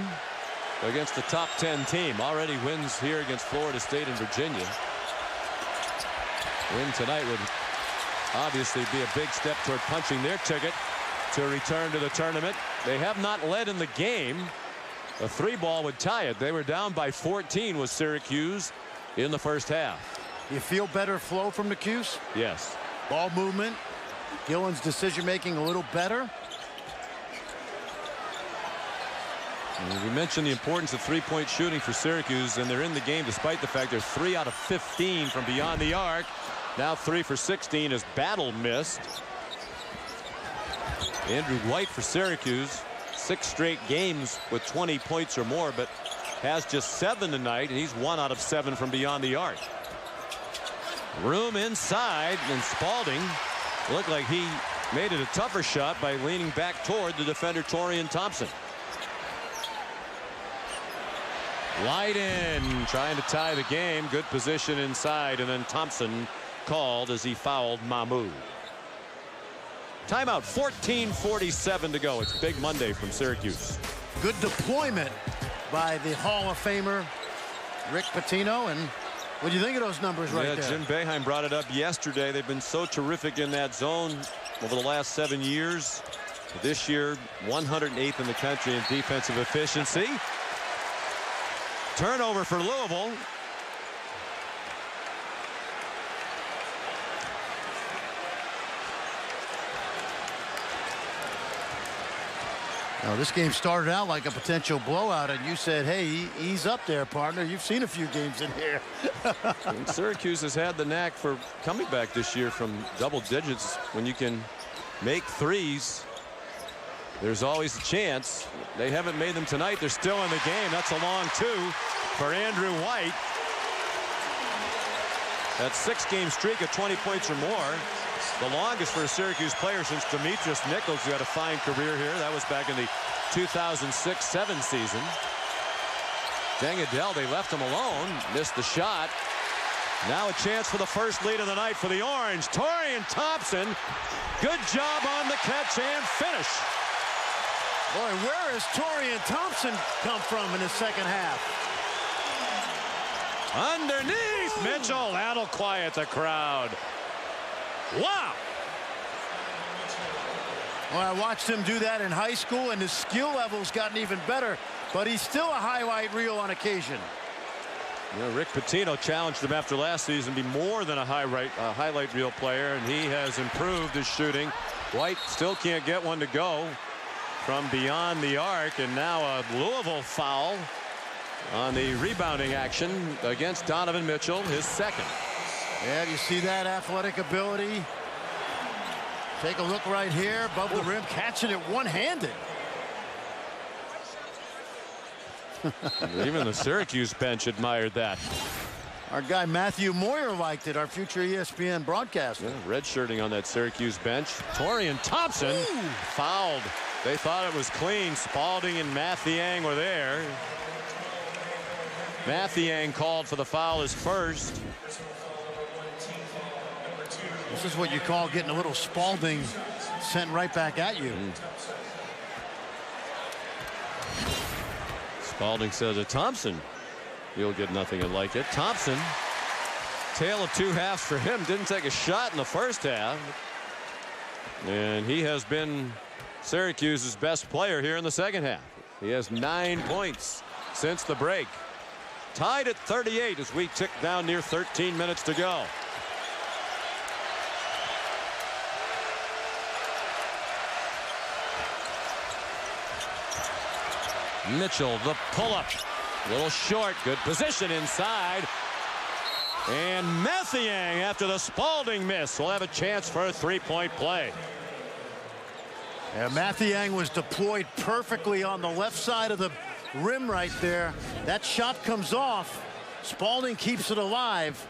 against the top 10 team. Already wins here against Florida State and Virginia. Win tonight would obviously be a big step toward punching their ticket to return to the tournament. They have not led in the game. A 3-ball would tie it. They were down by 14 with Syracuse in the first half. You feel better flow from the Cuse? Yes. Ball movement. Gillen's decision making a little better. We mentioned the importance of three-point shooting for Syracuse, and they're in the game despite the fact they're 3 out of 15 from beyond the arc. Now 3 for 16 as Battle missed. Andrew White for Syracuse, 6 straight games with 20 points or more, but has just 7 tonight, and he's 1 out of 7 from beyond the arc. Room inside, and Spalding looked like he made it a tougher shot by leaning back toward the defender Torian Thompson. Leiden trying to tie the game. Good position inside, and then Thompson called as he fouled Mahmoud. Timeout, 14:47 to go. It's Big Monday from Syracuse. Good deployment by the Hall of Famer Rick Pitino. And what do you think of those numbers right there? Jim Boeheim brought it up yesterday. They've been so terrific in that zone over the last 7 years. This year, 108th in the country in defensive efficiency. Turnover for Louisville. Now, this game started out like a potential blowout, and you said, hey, ease up there, partner. You've seen a few games in here. And Syracuse has had the knack for coming back this year from double digits. When you can make threes, there's always a chance. They haven't made them tonight. They're still in the game. That's a long 2 for Andrew White. That 6-game streak of 20 points or more. The longest for a Syracuse player since Demetrius Nichols, who had a fine career here. That was back in the 2006-07 season. Dengadell, they left him alone. Missed the shot. Now a chance for the first lead of the night for the Orange. Torian Thompson. Good job on the catch and finish. Boy, where has Torian Thompson come from in the second half? Underneath Mitchell. That'll quiet the crowd. Wow. Well, I watched him do that in high school, and his skill level's gotten even better, but he's still a highlight reel on occasion. You know, Rick Pitino challenged him after last season to be more than a highlight reel player, and he has improved his shooting. White still can't get one to go from beyond the arc, and now a Louisville foul on the rebounding action against Donovan Mitchell, his second. Yeah, you see that athletic ability? Take a look right here above the rim, catching it one-handed. Even the Syracuse bench admired that. Our guy Matthew Moyer liked it, our future ESPN broadcaster. Yeah, redshirting on that Syracuse bench. Torian Thompson fouled. They thought it was clean. Spalding and Mathiang were there. Mathiang called for the foul his first. This is what you call getting a little Spalding sent right back at you. Spalding says to Thompson, you'll get nothing like it. Thompson, tale of 2 halves for him. Didn't take a shot in the first half. And he has been Syracuse's best player here in the second half. He has 9 points since the break. Tied at 38 as we tick down near 13 minutes to go. Mitchell, the pull-up. A little short. Good position inside. And Mathiang, after the Spalding miss, will have a chance for a three-point play. Yeah, Mathiang was deployed perfectly on the left side of the rim right there. That shot comes off. Spalding keeps it alive.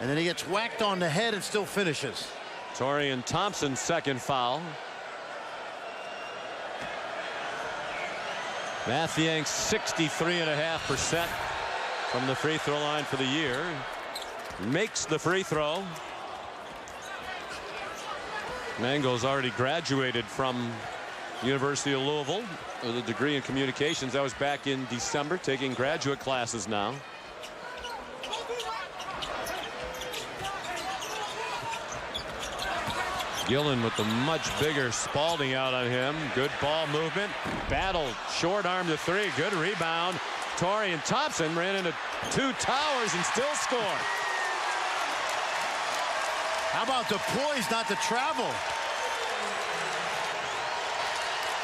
And then he gets whacked on the head and still finishes. Torian Thompson's second foul. Mathiang 63.5% from the free throw line for the year. Makes the free throw. Mango's already graduated from University of Louisville with a degree in communications. That was back in December, taking graduate classes now. Gillen with the much bigger Spalding out on him. Good ball movement. Battle, short arm to 3. Good rebound. Torian Thompson ran into 2 towers and still scored. How about the poise not to travel?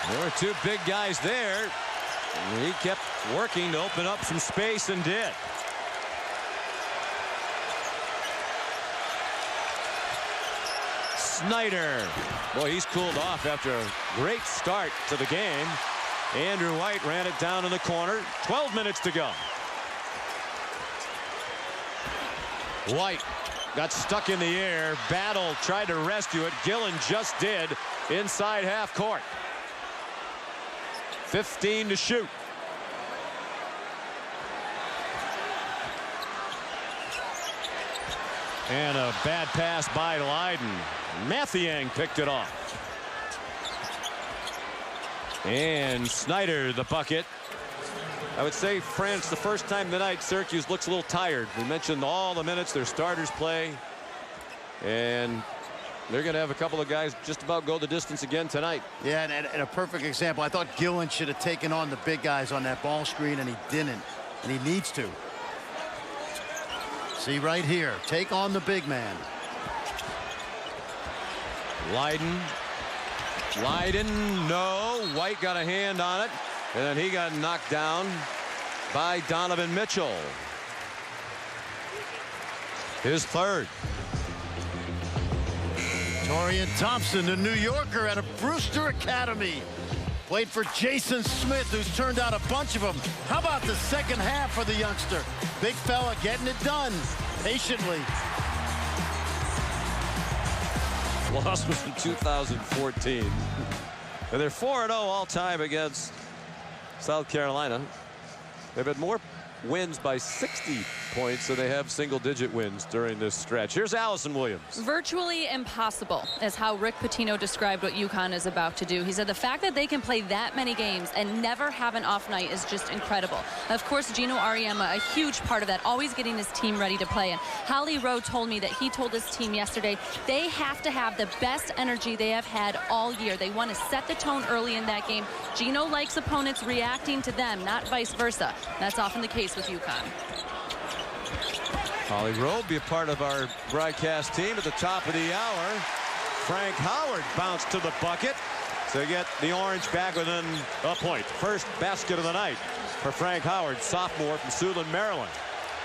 There were 2 big guys there. He kept working to open up some space and did. Snyder. Boy, he's cooled off after a great start to the game. Andrew White ran it down in the corner. 12 minutes to go. White got stuck in the air. Battle tried to rescue it. Gillen just did inside half court. 15 to shoot. And a bad pass by Leiden. Mathiang picked it off. And Snyder the bucket. I would say, France, the first time tonight Syracuse looks a little tired. We mentioned all the minutes their starters play. And they're going to have a couple of guys just about go the distance again tonight. Yeah, and a perfect example. I thought Gillen should have taken on the big guys on that ball screen, and he didn't. And he needs to. See right here. Take on the big man. Leiden. No. White got a hand on it. And then he got knocked down by Donovan Mitchell. His third. Torian Thompson, the New Yorker out of Brewster Academy. Played for Jason Smith, who's turned out a bunch of them. How about the second half for the youngster? Big fella getting it done patiently. Loss was in 2014. And they're 4-0 all time against South Carolina. They've had more wins by 60 points than they have single-digit wins during this stretch. Here's Allison Williams. Virtually impossible is how Rick Pitino described what UConn is about to do. He said the fact that they can play that many games and never have an off night is just incredible. Of course, Gino Auriemma, a huge part of that, always getting his team ready to play. And Holly Rowe told me that he told his team yesterday they have to have the best energy they have had all year. They want to set the tone early in that game. Gino likes opponents reacting to them, not vice versa. That's often the case with UConn. Holly Rowe be a part of our broadcast team at the top of the hour. Frank Howard bounced to the bucket to get the Orange back within a point. First basket of the night for Frank Howard, sophomore from Siouxland, Maryland.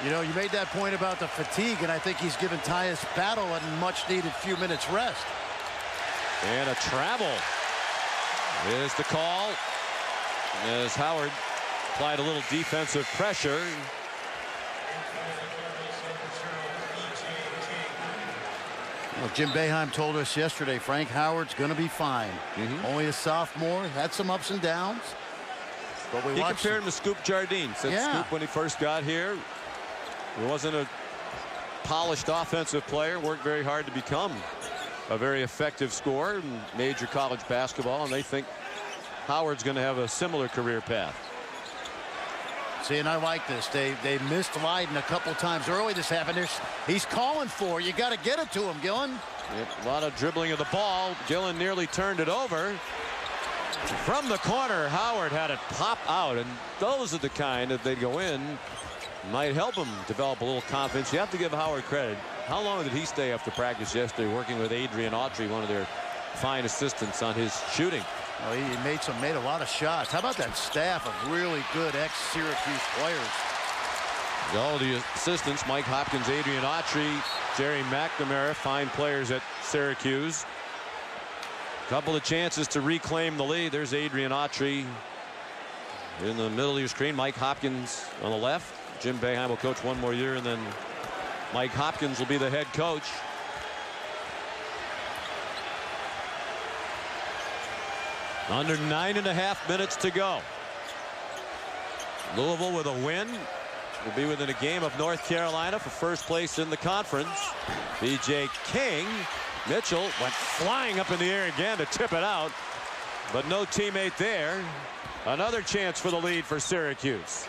You know, you made that point about the fatigue, and I think he's given Tyus Battle a much-needed few minutes rest. And a travel is the call as Howard applied a little defensive pressure. Well, Jim Boeheim told us yesterday Frank Howard's going to be fine. Only a sophomore, had some ups and downs. But He compared him to Scoop Jardine. Said Scoop, when he first got here, he wasn't a polished offensive player, worked very hard to become a very effective scorer in major college basketball, and they think Howard's going to have a similar career path. See, and I like this. They missed Leiden a couple times early. This happened. He's calling for. You got to get it to him, Gillen. Yep, a lot of dribbling of the ball. Gillen nearly turned it over. From the corner, Howard had it pop out, and those are the kind that they go in might help him develop a little confidence. You have to give Howard credit. How long did he stay after practice yesterday working with Adrian Autry, one of their fine assistants, on his shooting? Well, he made a lot of shots. How about that staff of really good ex-Syracuse players? All the assistants, Mike Hopkins, Adrian Autry, Jerry McNamara, fine players at Syracuse. Couple of chances to reclaim the lead. There's Adrian Autry in the middle of your screen. Mike Hopkins on the left. Jim Boeheim will coach one more year, and then Mike Hopkins will be the head coach. Under 9.5 minutes to go. Louisville with a win will be within a game of North Carolina for first place in the conference. B.J. King. Mitchell went flying up in the air again to tip it out, but no teammate there. Another chance for the lead for Syracuse.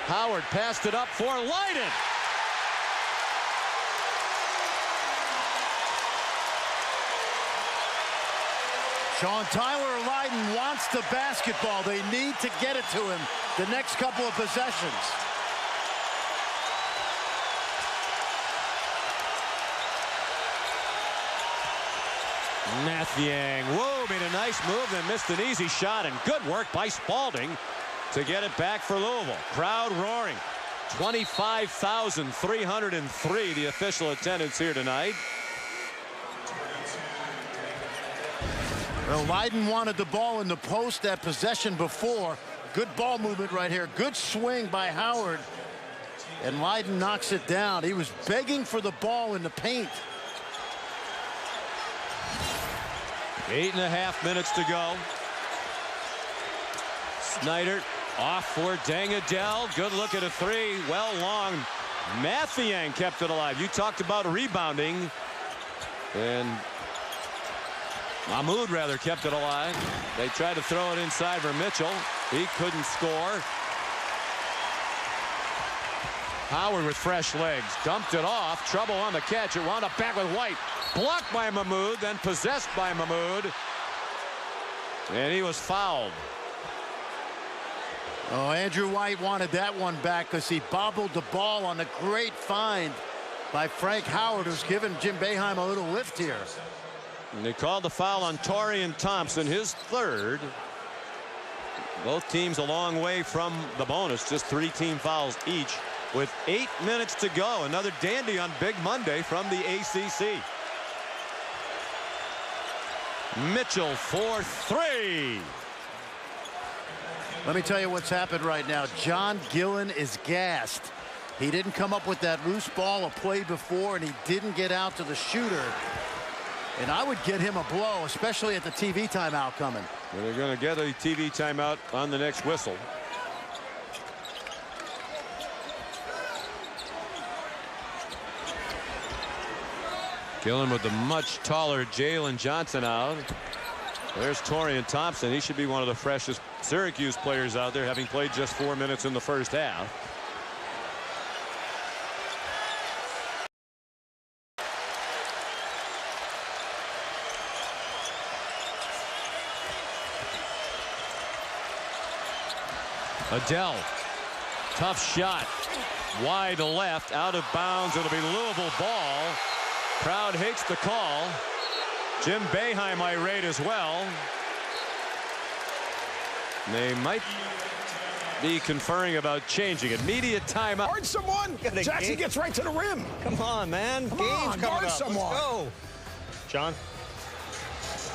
Howard passed it up for Leiden. Sean Tyler Leiden wants the basketball. They need to get it to him the next couple of possessions. Mathiang, whoa, made a nice move, then missed an easy shot, and good work by Spalding to get it back for Louisville. Crowd roaring. 25,303 the official attendance here tonight. Well, Leiden wanted the ball in the post, that possession before. Good ball movement right here. Good swing by Howard. And Leiden knocks it down. He was begging for the ball in the paint. 8.5 minutes to go. Snyder off for Dangadell. Good look at a three. Well long. Mathiang kept it alive. You talked about rebounding. And Mahmoud rather kept it alive. They tried to throw it inside for Mitchell. He couldn't score. Howard with fresh legs. Dumped it off. Trouble on the catch. It wound up back with White. Blocked by Mahmoud. Then possessed by Mahmoud. And he was fouled. Oh, Andrew White wanted that one back because he bobbled the ball on a great find by Frank Howard, who's given Jim Boeheim a little lift here. And they called the foul on Torian Thompson, his third. Both teams a long way from the bonus, just 3 team fouls each with 8 minutes to go. Another dandy on Big Monday from the ACC. Mitchell for 3. Let me tell you what's happened right now. John Gillen is gassed. He didn't come up with that loose ball a play before, and he didn't get out to the shooter. And I would get him a blow, especially at the TV timeout coming. Well, they're going to get a TV timeout on the next whistle. Gillen with the much taller Jalen Johnson out. There's Torian Thompson. He should be one of the freshest Syracuse players out there, having played just 4 minutes in the first half. Adele, tough shot, wide left, out of bounds. It'll be Louisville ball. Crowd hates the call. Jim Boeheim irate as well. They might be conferring about changing it. Media timeout. Guard someone. Jackson gets right to the rim. Come on, man. Come Game's on, coming guard up. someone. Let's go. John.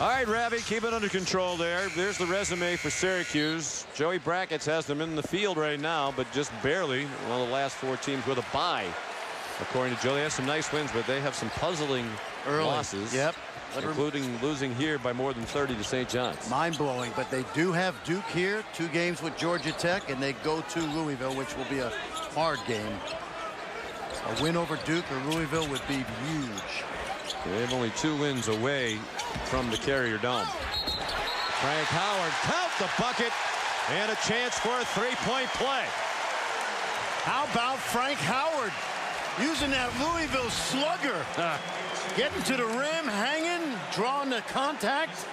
All right, Ravi, keep it under control there. There's the resume for Syracuse. Joey Brackets has them in the field right now, but just barely. One of the last 4 teams with a bye. According to Joe, they have some nice wins, but they have some puzzling losses. Yep. Including losing here by more than 30 to St. John's. Mind-blowing, but they do have Duke here. 2 games with Georgia Tech, and they go to Louisville, which will be a hard game. A win over Duke or Louisville would be huge. They have only 2 wins away from the Carrier Dome. Frank Howard, count the bucket, and a chance for a 3-point play. How about Frank Howard using that Louisville slugger? Getting to the rim, hanging, drawing the contact.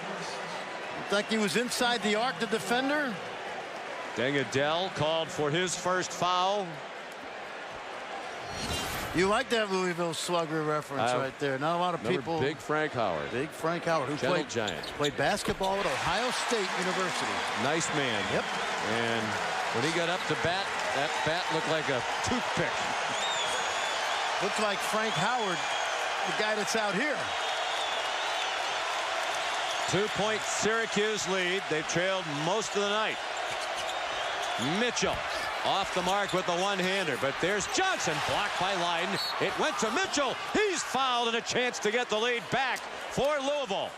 Looked like he was inside the arc, the defender. Dangadell called for his first foul. You like that Louisville slugger reference right there. Not a lot of people. Big Frank Howard. Big Frank Howard, who played basketball at Ohio State University. Nice man. Yep. And when he got up to bat, that bat looked like a toothpick. Looks like Frank Howard, the guy that's out here. 2-point Syracuse lead. They've trailed most of the night. Mitchell off the mark with the one-hander, but there's Johnson, blocked by Leiden. It went to Mitchell. He's fouled, and a chance to get the lead back for Louisville.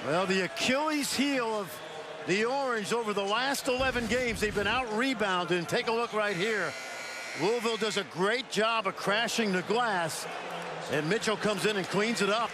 Well, the Achilles heel of the Orange over the last 11 games, they've been out-rebounded. And take a look right here. Louisville does a great job of crashing the glass, and Mitchell comes in and cleans it up.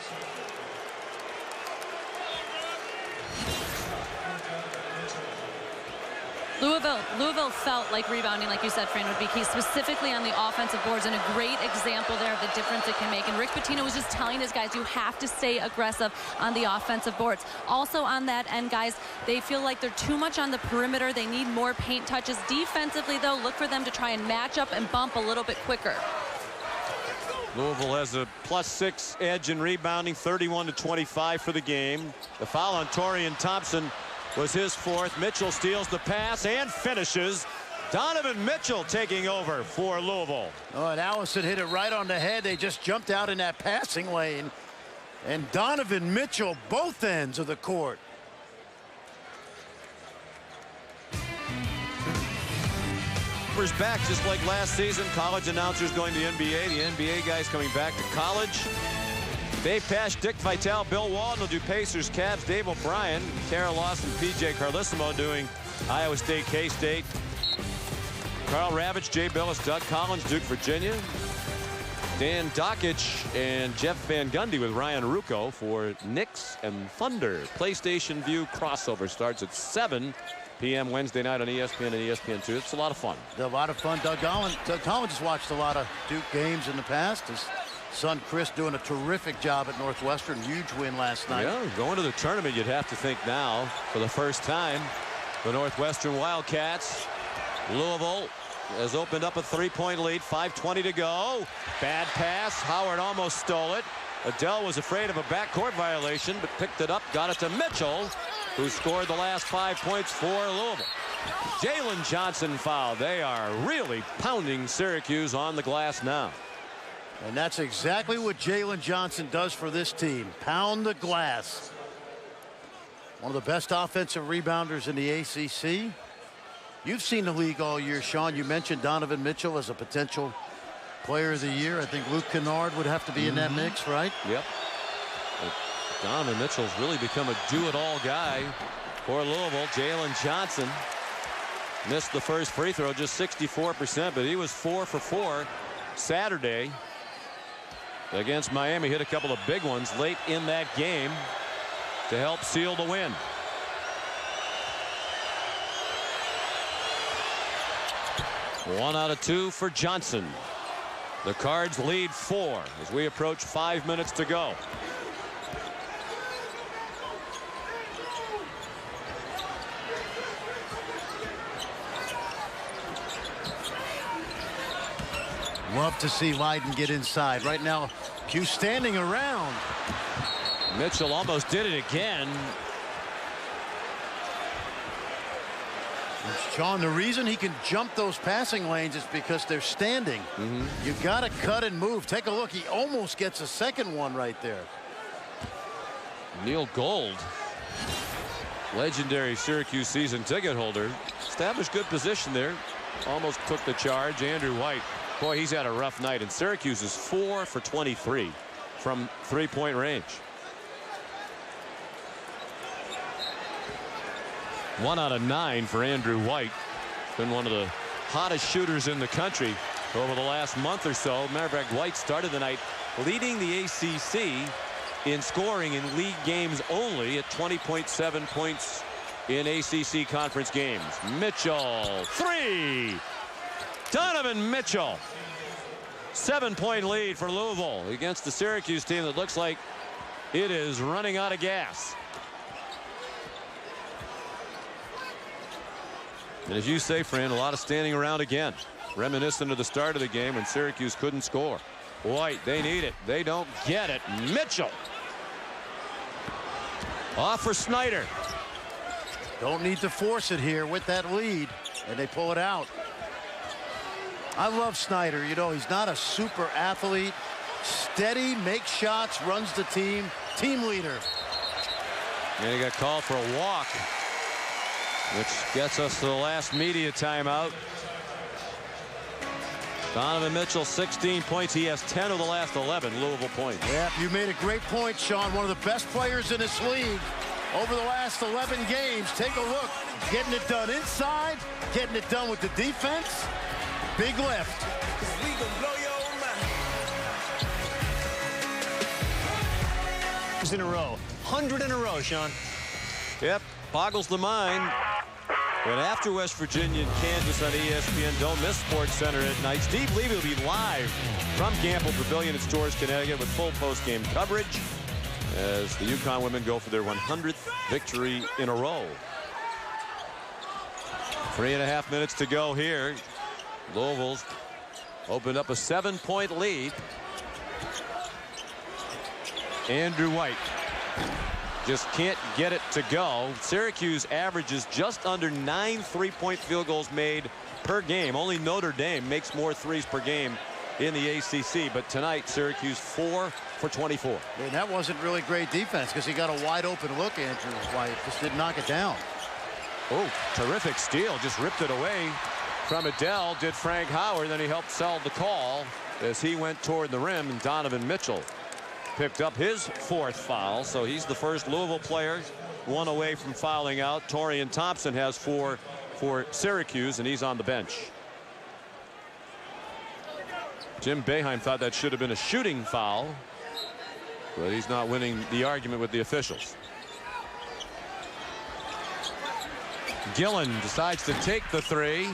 Louisville felt like rebounding, like you said, Fran, would be key, specifically on the offensive boards, and a great example there of the difference it can make. And Rick Pitino was just telling his guys, you have to stay aggressive on the offensive boards. Also on that end, guys, they feel like they're too much on the perimeter. They need more paint touches. Defensively, though, look for them to try and match up and bump a little bit quicker. Louisville has a +6 edge in rebounding, 31-25 for the game. The foul on Torian Thompson was his fourth. Mitchell steals the pass and finishes. Donovan Mitchell taking over for Louisville. Oh, and Allison hit it right on the head. They just jumped out in that passing lane. And Donovan Mitchell, both ends of the court. Numbers back just like last season. College announcers going to the NBA. The NBA guys coming back to college. Dave Pasch, Dick Vitale, Bill Walton will do Pacers, Cavs, Dave O'Brien, Kara Lawson, PJ Carlissimo doing Iowa State, K-State. Carl Ravitch, Jay Billis, Doug Collins, Duke, Virginia. Dan Dockich and Jeff Van Gundy with Ryan Ruocco for Knicks and Thunder. PlayStation View crossover starts at 7 p.m. Wednesday night on ESPN and ESPN2. It's a lot of fun. A lot of fun. Doug Collins has watched a lot of Duke games in the past. His son Chris doing a terrific job at Northwestern. Huge win last night. Yeah, going to the tournament, you'd have to think now for the first time. The Northwestern Wildcats. Louisville has opened up a 3-point lead. 5:20 to go. Bad pass. Howard almost stole it. Adele was afraid of a backcourt violation, but picked it up, got it to Mitchell, who scored the last 5 points for Louisville. Jalen Johnson foul. They are really pounding Syracuse on the glass now. And that's exactly what Jalen Johnson does for this team. Pound the glass. One of the best offensive rebounders in the ACC. You've seen the league all year, Sean. You mentioned Donovan Mitchell as a potential player of the year. I think Luke Kennard would have to be in that mix, right? Yep. Donovan Mitchell's really become a do-it-all guy for Louisville. Jalen Johnson missed the first free throw, just 64%, but he was 4 for 4 Saturday against Miami. Hit a couple of big ones late in that game to help seal the win. One out of 2 for Johnson. The Cards lead 4 as we approach 5 minutes to go. Love to see Leiden get inside. Right now, Q standing around. Mitchell almost did it again. Sean, the reason he can jump those passing lanes is because they're standing. You got to cut and move. Take a look. He almost gets a second one right there. Neil Gold, legendary Syracuse season ticket holder, established good position there. Almost took the charge. Andrew White, boy, he's had a rough night. And Syracuse is 4 for 23 from 3-point range. 1 out of 9 for Andrew White. Been one of the hottest shooters in the country over the last month or so. Matter of fact, White started the night leading the ACC in scoring in league games only at 20.7 points in ACC conference games. Mitchell, 3. Donovan Mitchell. 7-point lead for Louisville against the Syracuse team that looks like it is running out of gas. And as you say, Fran, a lot of standing around again, reminiscent of the start of the game when Syracuse couldn't score. White, they need it. They don't get it. Mitchell. Off for Snyder. Don't need to force it here with that lead. And they pull it out. I love Snyder. You know, he's not a super athlete. Steady, makes shots, runs the team. Team leader. And he got called for a walk, which gets us to the last media timeout. Donovan Mitchell, 16 points. He has 10 of the last 11 Louisville points. Yeah, you made a great point, Sean. One of the best players in this league over the last 11 games. Take a look. Getting it done inside, getting it done with the defense. Big lift. In a row. 100 in a row, Sean. Yep, boggles the mind. But after West Virginia and Kansas on ESPN, don't miss Sports Center at night. Steve Levy will be live from Gamble Pavilion in Storrs, Connecticut with full post-game coverage as the UConn women go for their 100th victory in a row. 3.5 minutes to go here. Louisville's opened up a 7-point lead. Andrew White. just can't get it to go. Syracuse averages just under 9 3-point field goals made per game. Only Notre Dame makes more threes per game in the ACC. But tonight, Syracuse 4 for 24. And that wasn't really great defense because he got a wide open look. Andrew White just didn't knock it down. Oh, terrific steal. Just ripped it away from Adele. Did Frank Howard. Then he helped sell the call as he went toward the rim. And Donovan Mitchell picked up his 4th foul. So he's the first Louisville player, 1 away from fouling out. Torian Thompson has 4 for Syracuse, and he's on the bench. Jim Boeheim thought that should have been a shooting foul, but he's not winning the argument with the officials. Gillen decides to take the 3.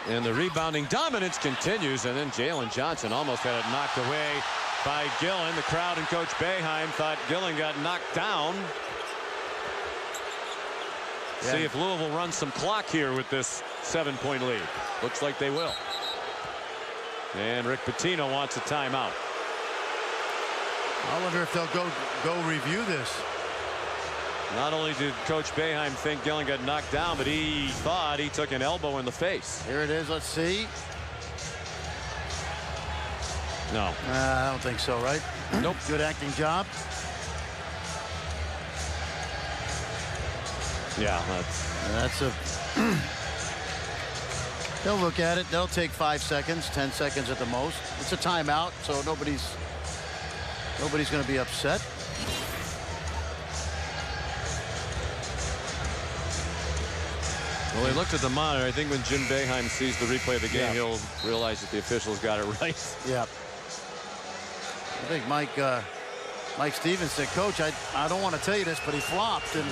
And the rebounding dominance continues, and then Jalen Johnson almost had it knocked away by Gillen. The crowd and Coach Boeheim thought Gillen got knocked down. Yeah. See if Louisville runs some clock here with this 7-point lead. Looks like they will. And Rick Pitino wants a timeout. I wonder if they'll go review this. Not only did Coach Boeheim think Gillen got knocked down, but he thought he took an elbow in the face. Here it is. Let's see. No. I don't think so, right? Nope. Good acting job. Yeah, that's a. They'll look at it. They'll take 5 seconds, 10 seconds at the most. It's a timeout, so nobody's going to be upset. Well, he looked at the monitor. I think when Jim Boeheim sees the replay of the game, he'll realize that the officials got it right. Yeah. I think Mike Stevens said, Coach, I don't want to tell you this, but he flopped. And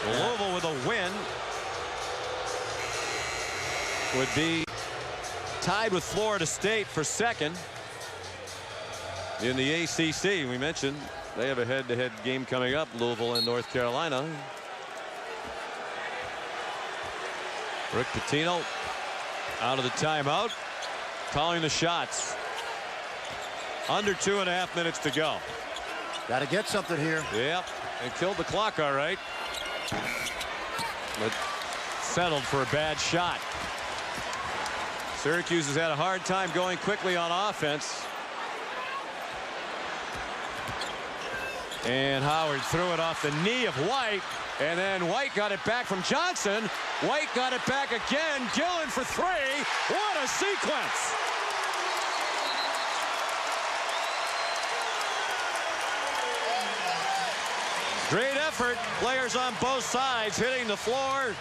Louisville with a win would be tied with Florida State for 2nd in the ACC. We mentioned they have a head-to-head game coming up, Louisville and North Carolina. Rick Pitino out of the timeout, calling the shots. Under 2.5 minutes to go. Got to get something here. Yep, and killed the clock all right. But settled for a bad shot. Syracuse has had a hard time going quickly on offense. And Howard threw it off the knee of White. And then White got it back from Johnson. White got it back again. Gillen for 3. What a sequence. Great effort. Players on both sides hitting the floor,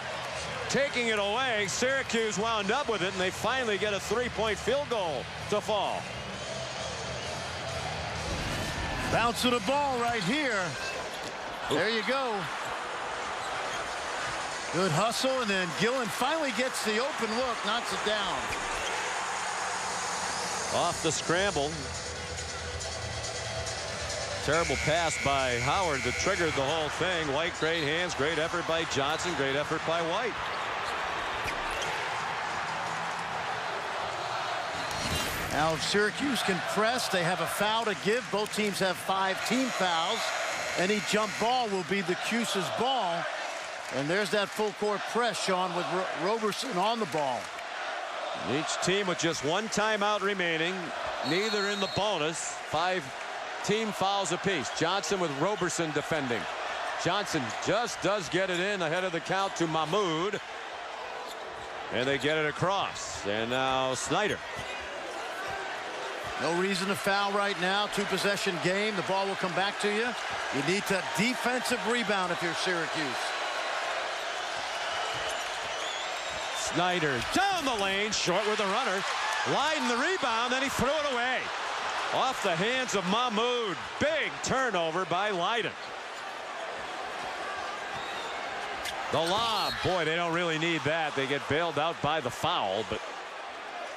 taking it away. Syracuse wound up with it, and they finally get a 3-point field goal to fall. Bounce of the ball right here. There you go. Good hustle, and then Gillen finally gets the open look, knocks it down. Off the scramble. Terrible pass by Howard that triggered the whole thing. White, great hands, great effort by Johnson, great effort by White. Now if Syracuse can press, they have a foul to give. Both teams have 5 team fouls. Any jump ball will be the Cuse's ball. And there's that full court press, Sean, with Roberson on the ball. Each team with just 1 timeout remaining, neither in the bonus. 5 team fouls apiece. Johnson with Roberson defending. Johnson just does get it in ahead of the count to Mahmoud. And they get it across. And now Snyder. No reason to foul right now. 2-possession game. The ball will come back to you. You need to defensive rebound if you're Syracuse. Snyder down the lane, short with the runner. Lydon the rebound, then he threw it away. Off the hands of Mahmoud. Big turnover by Lydon. The lob. Boy, they don't really need that. They get bailed out by the foul, but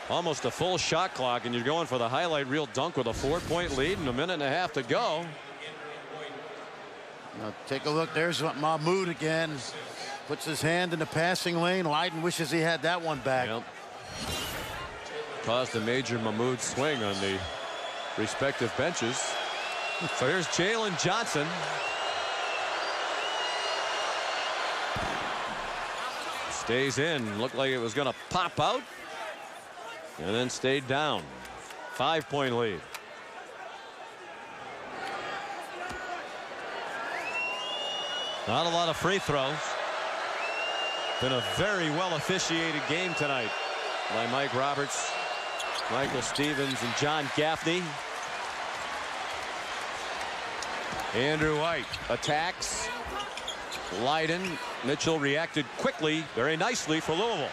almost a full shot clock, and you're going for the highlight reel dunk with a 4-point lead and 1.5 minutes to go. Now take a look. There's Mahmoud again. Puts his hand in the passing lane. Lydon wishes he had that one back. Yep. Caused a major Mahmoud swing on the respective benches. So here's Jalen Johnson. Stays in. Looked like it was going to pop out. And then stayed down. 5-point lead. Not a lot of free throws. Been a very well officiated game tonight by Mike Roberts, Michael Stevens, and John Gaffney. Andrew White attacks. Leiden. Mitchell reacted quickly, very nicely for Louisville.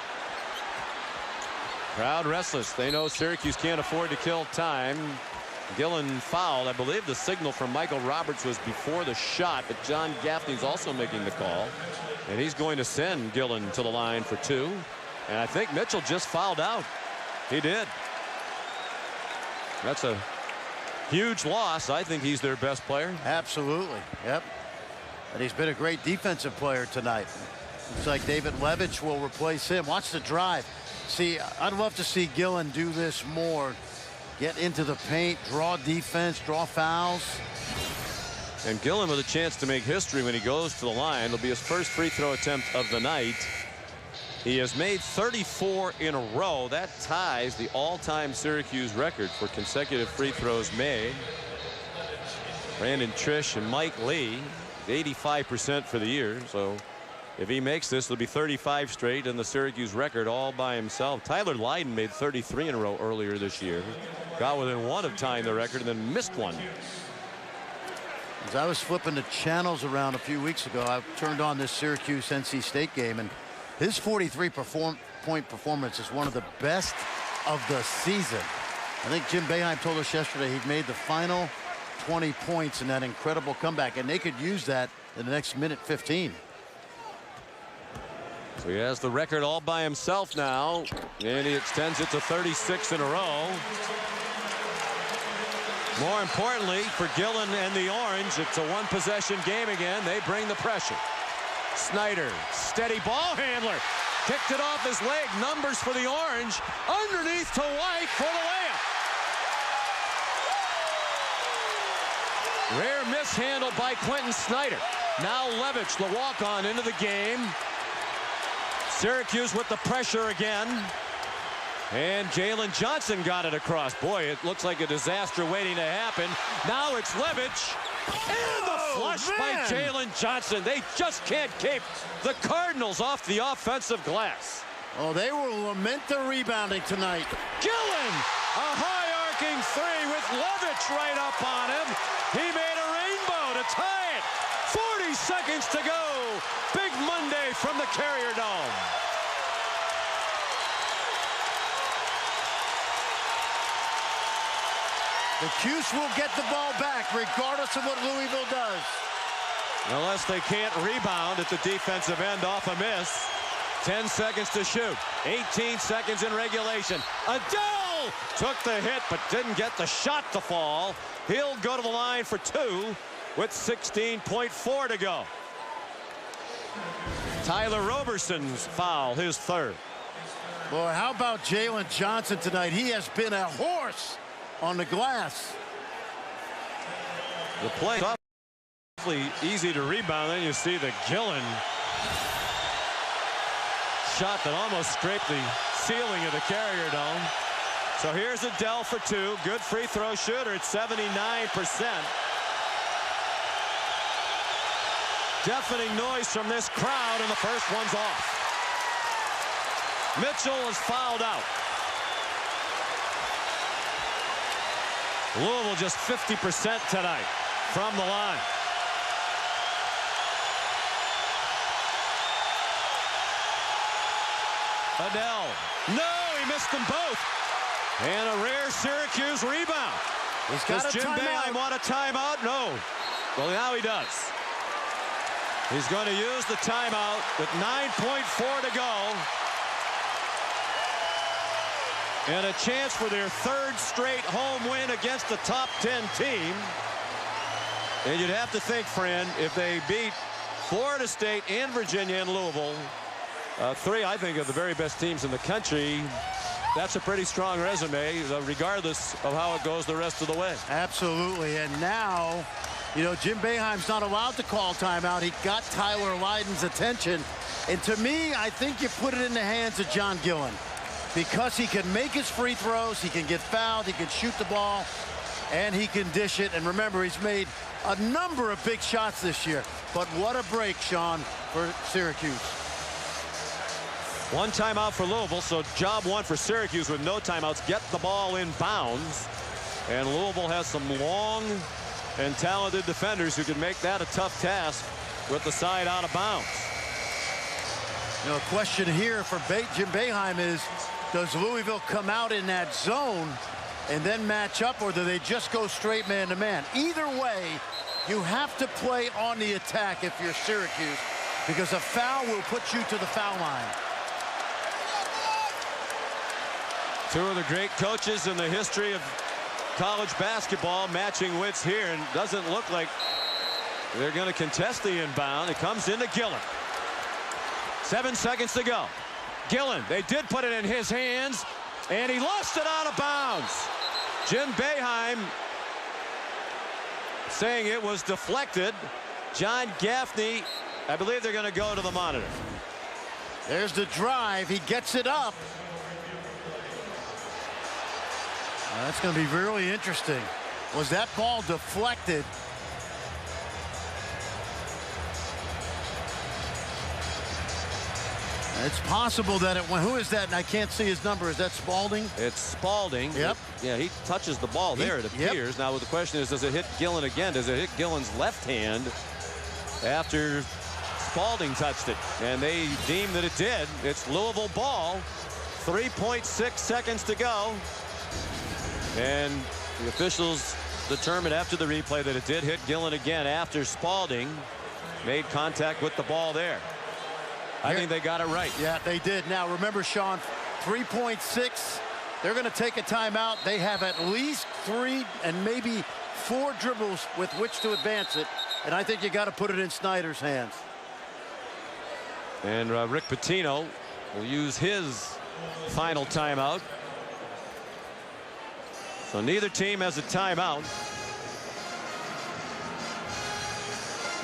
Crowd restless. They know Syracuse can't afford to kill time. Gillen fouled. I believe the signal from Michael Roberts was before the shot, but John Gaffney's also making the call. And he's going to send Gillen to the line for 2. And I think Mitchell just fouled out. He did. That's a huge loss. I think he's their best player. Absolutely. Yep. And he's been a great defensive player tonight. Looks like David Levitch will replace him. Watch the drive. See, I'd love to see Gillen do this more. Get into the paint, draw defense, draw fouls. And Gillen with a chance to make history when he goes to the line. It'll be his first free throw attempt of the night. He has made 34 in a row. That ties the all-time Syracuse record for consecutive free throws made. Brandon Trish and Mike Lee, 85% for the year. So if he makes this, it'll be 35 straight and the Syracuse record all by himself. Tyler Leiden made 33 in a row earlier this year. Got within 1 of tying the record and then missed 1. As I was flipping the channels around a few weeks ago, I turned on this Syracuse NC State game, and his 43-point performance is one of the best of the season. I think Jim Boeheim told us yesterday he'd made the final 20 points in that incredible comeback, and they could use that in the next minute 15. So he has the record all by himself now, and he extends it to 36 in a row. More importantly for Gillen and the Orange, it's a 1-possession game again. They bring the pressure. Snyder, steady ball handler, kicked it off his leg. Numbers for the Orange, underneath to White for the layup. Rare mishandle by Quentin Snyder. Now Levitch, the walk-on, into the game. Syracuse with the pressure again. And Jalen Johnson got it across. Boy, it looks like a disaster waiting to happen. Now it's Levitch. And the flush by Jalen Johnson. They just can't keep the Cardinals off the offensive glass. Oh, they will lament the rebounding tonight. Gillen, a high arcing 3 with Levitch right up on him. He made a rainbow to tie it. 40 seconds to go. Big Monday from the Carrier Dome. The Cuse will get the ball back regardless of what Louisville does. Unless they can't rebound at the defensive end off a miss. 10 seconds to shoot. 18 seconds in regulation. Adele took the hit but didn't get the shot to fall. He'll go to the line for 2 with 16.4 to go. Tyler Roberson's foul, his 3rd. Boy, how about Jalen Johnson tonight? He has been a horse on the glass. The play awfully easy to rebound. Then you see the Gillen shot that almost scraped the ceiling of the Carrier Dome. So here's Adele for 2. Good free throw shooter at 79%. Deafening noise from this crowd, and the first one's off. Mitchell is fouled out. Louisville just 50% tonight from the line. Adele. No, he missed them both. And a rare Syracuse rebound. He's got Does Jim Boeheim want a timeout? No. Well, now he does. He's going to use the timeout with 9.4 to go. And a chance for their 3rd straight home win against the top 10 team. And you'd have to think, friend, if they beat Florida State and Virginia and Louisville, 3, I think, of the very best teams in the country, that's a pretty strong resume, regardless of how it goes the rest of the way. Absolutely. And now, you know, Jim Boeheim's not allowed to call timeout. He got Tyler Lydon's attention. And to me, I think you put it in the hands of John Gillen, because he can make his free throws, he can get fouled, he can shoot the ball, and he can dish it. And remember, he's made a number of big shots this year. But what a break, Sean, for Syracuse. One timeout for Louisville, so job one for Syracuse with no timeouts. Get the ball in bounds. And Louisville has some long and talented defenders who can make that a tough task with the side out of bounds. You know, a question here for Jim Boeheim is, does Louisville come out in that zone and then match up, or do they just go straight man-to-man? Either way, you have to play on the attack if you're Syracuse, because a foul will put you to the foul line. Two of the great coaches in the history of college basketball matching wits here, and doesn't look like they're going to contest the inbound. It comes into Gillen. 7 seconds to go. Gillen, they did put it in his hands, and he lost it out of bounds. Jim Boeheim saying it was deflected. John Gaffney, I believe they're going to go to the monitor. There's the drive. He gets it up. That's going to be really interesting. Was that ball deflected? It's possible that it went. Who is that? And I can't see his number. Is that Spalding? It's Spalding. Yep. Yeah, he touches the ball there, it appears. Yep. Now, the question is, does it hit Gillen again? Does it hit Gillen's left hand after Spalding touched it? And they deem that it did. It's Louisville ball. 3.6 seconds to go. And the officials determined after the replay that it did hit Gillen again after Spalding made contact with the ball there. I think they got it right. Yeah, they did. Now, remember, Sean, 3.6. They're going to take a timeout. They have at least 3 and maybe 4 dribbles with which to advance it. And I think you got to put it in Snyder's hands. And Rick Pitino will use his final timeout. So neither team has a timeout.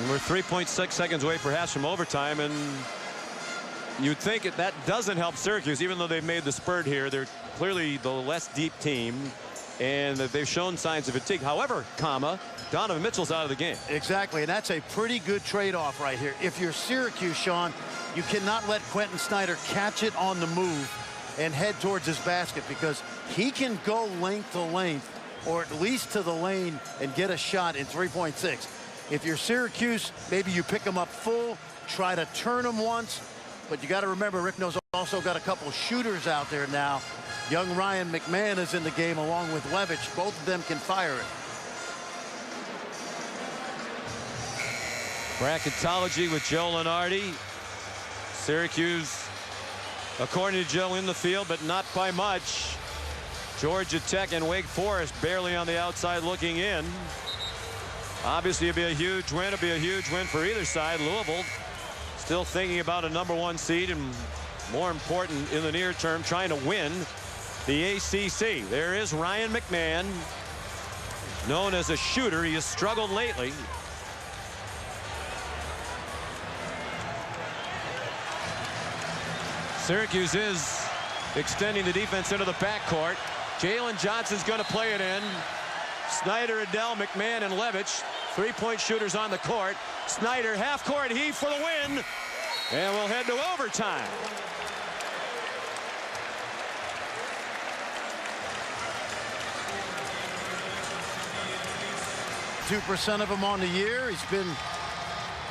And we're 3.6 seconds away perhaps from overtime, and you'd think that doesn't help Syracuse, even though they've made the spurt here. They're clearly the less deep team, and that they've shown signs of fatigue. However, Donovan Mitchell's out of the game. Exactly, and that's a pretty good trade-off right here. If you're Syracuse, Sean, you cannot let Quentin Snyder catch it on the move and head towards his basket, because he can go length to length, or at least to the lane, and get a shot in 3.6. If you're Syracuse, maybe you pick him up full, try to turn him once, but you got to remember, Rick knows also got a couple shooters out there now. Young Ryan McMahon is in the game along with Levitch. Both of them can fire it. Bracketology with Joe Lunardi. Syracuse, according to Joe, in the field, but not by much. Georgia Tech and Wake Forest barely on the outside looking in. Obviously, it'd be a huge win. It'd be a huge win for either side. Louisville still thinking about a #1 seed, and more important in the near term, trying to win the ACC. There is Ryan McMahon, known as a shooter. He has struggled lately. Syracuse is extending the defense into the backcourt. Jalen Johnson's going to play it in. Snyder, Adele, McMahon, and Levitch, 3-point shooters on the court. Snyder, half-court heave for the win. And we'll head to overtime. % of him on the year. He's been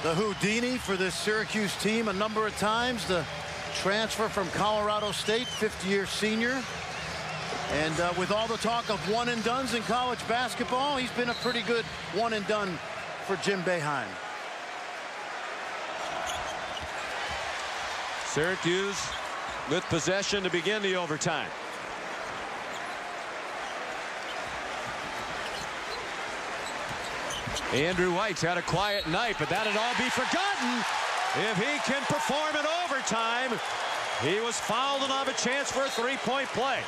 the Houdini for this Syracuse team a number of times. The transfer from Colorado State, 50-year senior. And with all the talk of one-and-dones in college basketball, he's been a pretty good one-and-done for Jim Boeheim. Syracuse with possession to begin the overtime. Andrew White's had a quiet night, but that'd all be forgotten if he can perform in overtime. He was fouled and have a chance for a three-point play.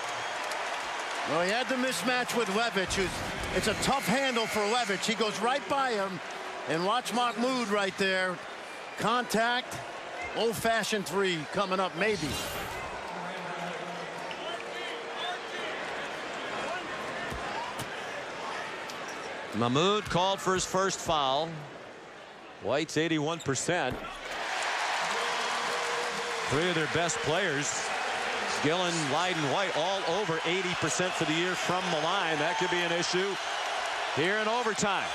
Well, he had the mismatch with Levitt. It's a tough handle for Levitt. He goes right by him. And watch Mahmoud right there. Contact. Old-fashioned three coming up, maybe. Mahmoud called for his first foul. White's 81%. Three of their best players, Gillen, Lydon, White, all over 80% for the year from the line. That could be an issue here in overtime.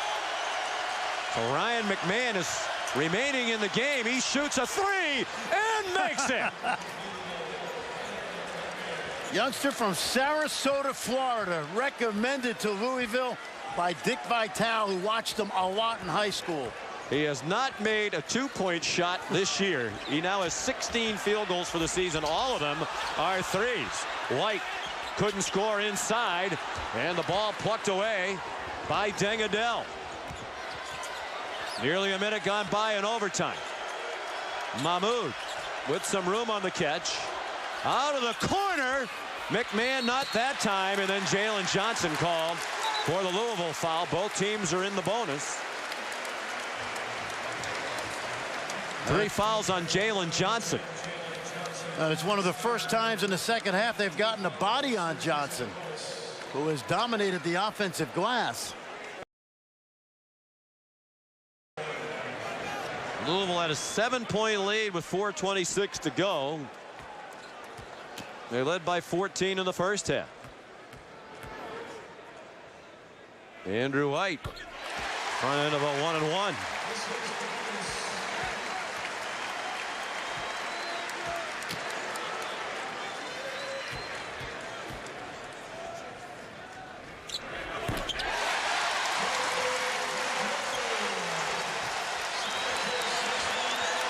So Ryan McMahon is remaining in the game. He shoots a three and makes it. Youngster from Sarasota, Florida, recommended to Louisville by Dick Vitale, who watched him a lot in high school. He has not made a two-point shot this year. He now has 16 field goals for the season. All of them are threes. White couldn't score inside, and the ball plucked away by Dengadell. Nearly a minute gone by in overtime. Mahmoud with some room on the catch. Out of the corner. McMahon not that time, and then Jalen Johnson called for the Louisville foul. Both teams are in the bonus. 3 fouls on Jalen Johnson. It's one of the first times in the second half they've gotten a body on Johnson, who has dominated the offensive glass. Louisville had a 7-point lead with 4:26 to go. They led by 14 in the first half. Andrew White, front end of a 1-and-1.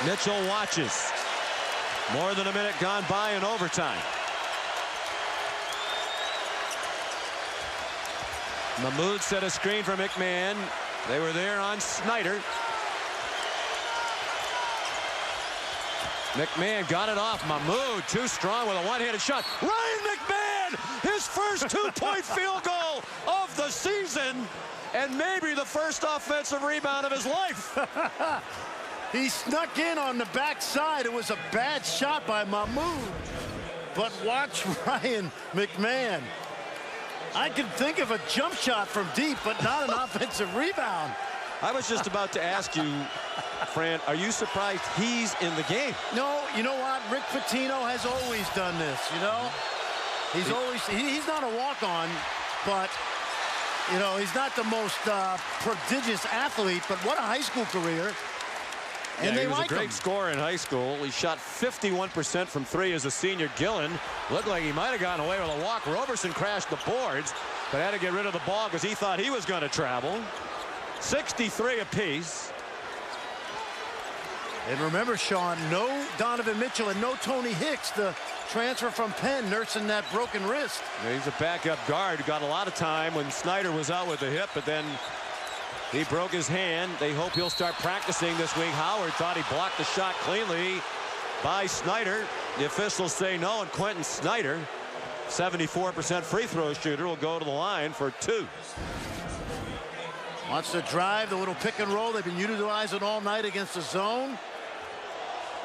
Mitchell watches. More than a minute gone by in overtime. Mahmoud set a screen for McMahon. They were there on Snyder. McMahon got it off. Mahmoud too strong with a one-handed shot. Ryan McMahon, his first two-point field goal of the season, and maybe the first offensive rebound of his life. He snuck in on the backside. It was a bad shot by Mahmoud. But watch Ryan McMahon. I can think of a jump shot from deep, but not an offensive rebound. I was just about to ask you, Fran, are you surprised he's in the game? No, you know what? Rick Pitino has always done this, you know? He's not a walk-on, but, you know, he's not the most prodigious athlete, but what a high school career. And he they was like a great him. scorer in high school. He shot 51% from three as a senior. Gillen looked like he might have gotten away with a walk. Roberson crashed the boards, but had to get rid of the ball because he thought he was going to travel. 63 apiece. And remember, Sean, no Donovan Mitchell and no Tony Hicks, the transfer from Penn, nursing that broken wrist. He's a backup guard who got a lot of time when Snyder was out with the hip, but then he broke his hand. They hope he'll start practicing this week. Howard thought he blocked the shot cleanly by Snyder. The officials say no, and Quentin Snyder, 74% free throw shooter, will go to the line for 2. Wants to drive the little pick and roll they've been utilizing all night against the zone.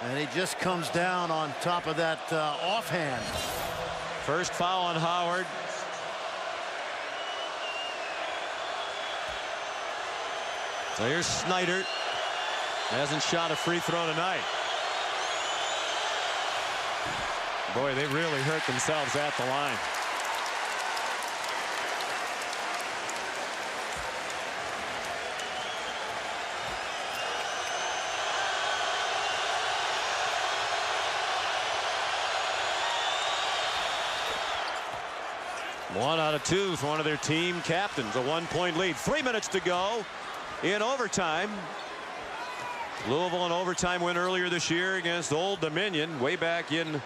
And he just comes down on top of that offhand. First foul on Howard. So here's Snyder. Hasn't shot a free throw tonight. Boy, they really hurt themselves at the line. One out of 2 for one of their team captains. A 1-point lead. 3 minutes to go in overtime. Louisville an overtime win earlier this year against Old Dominion way back in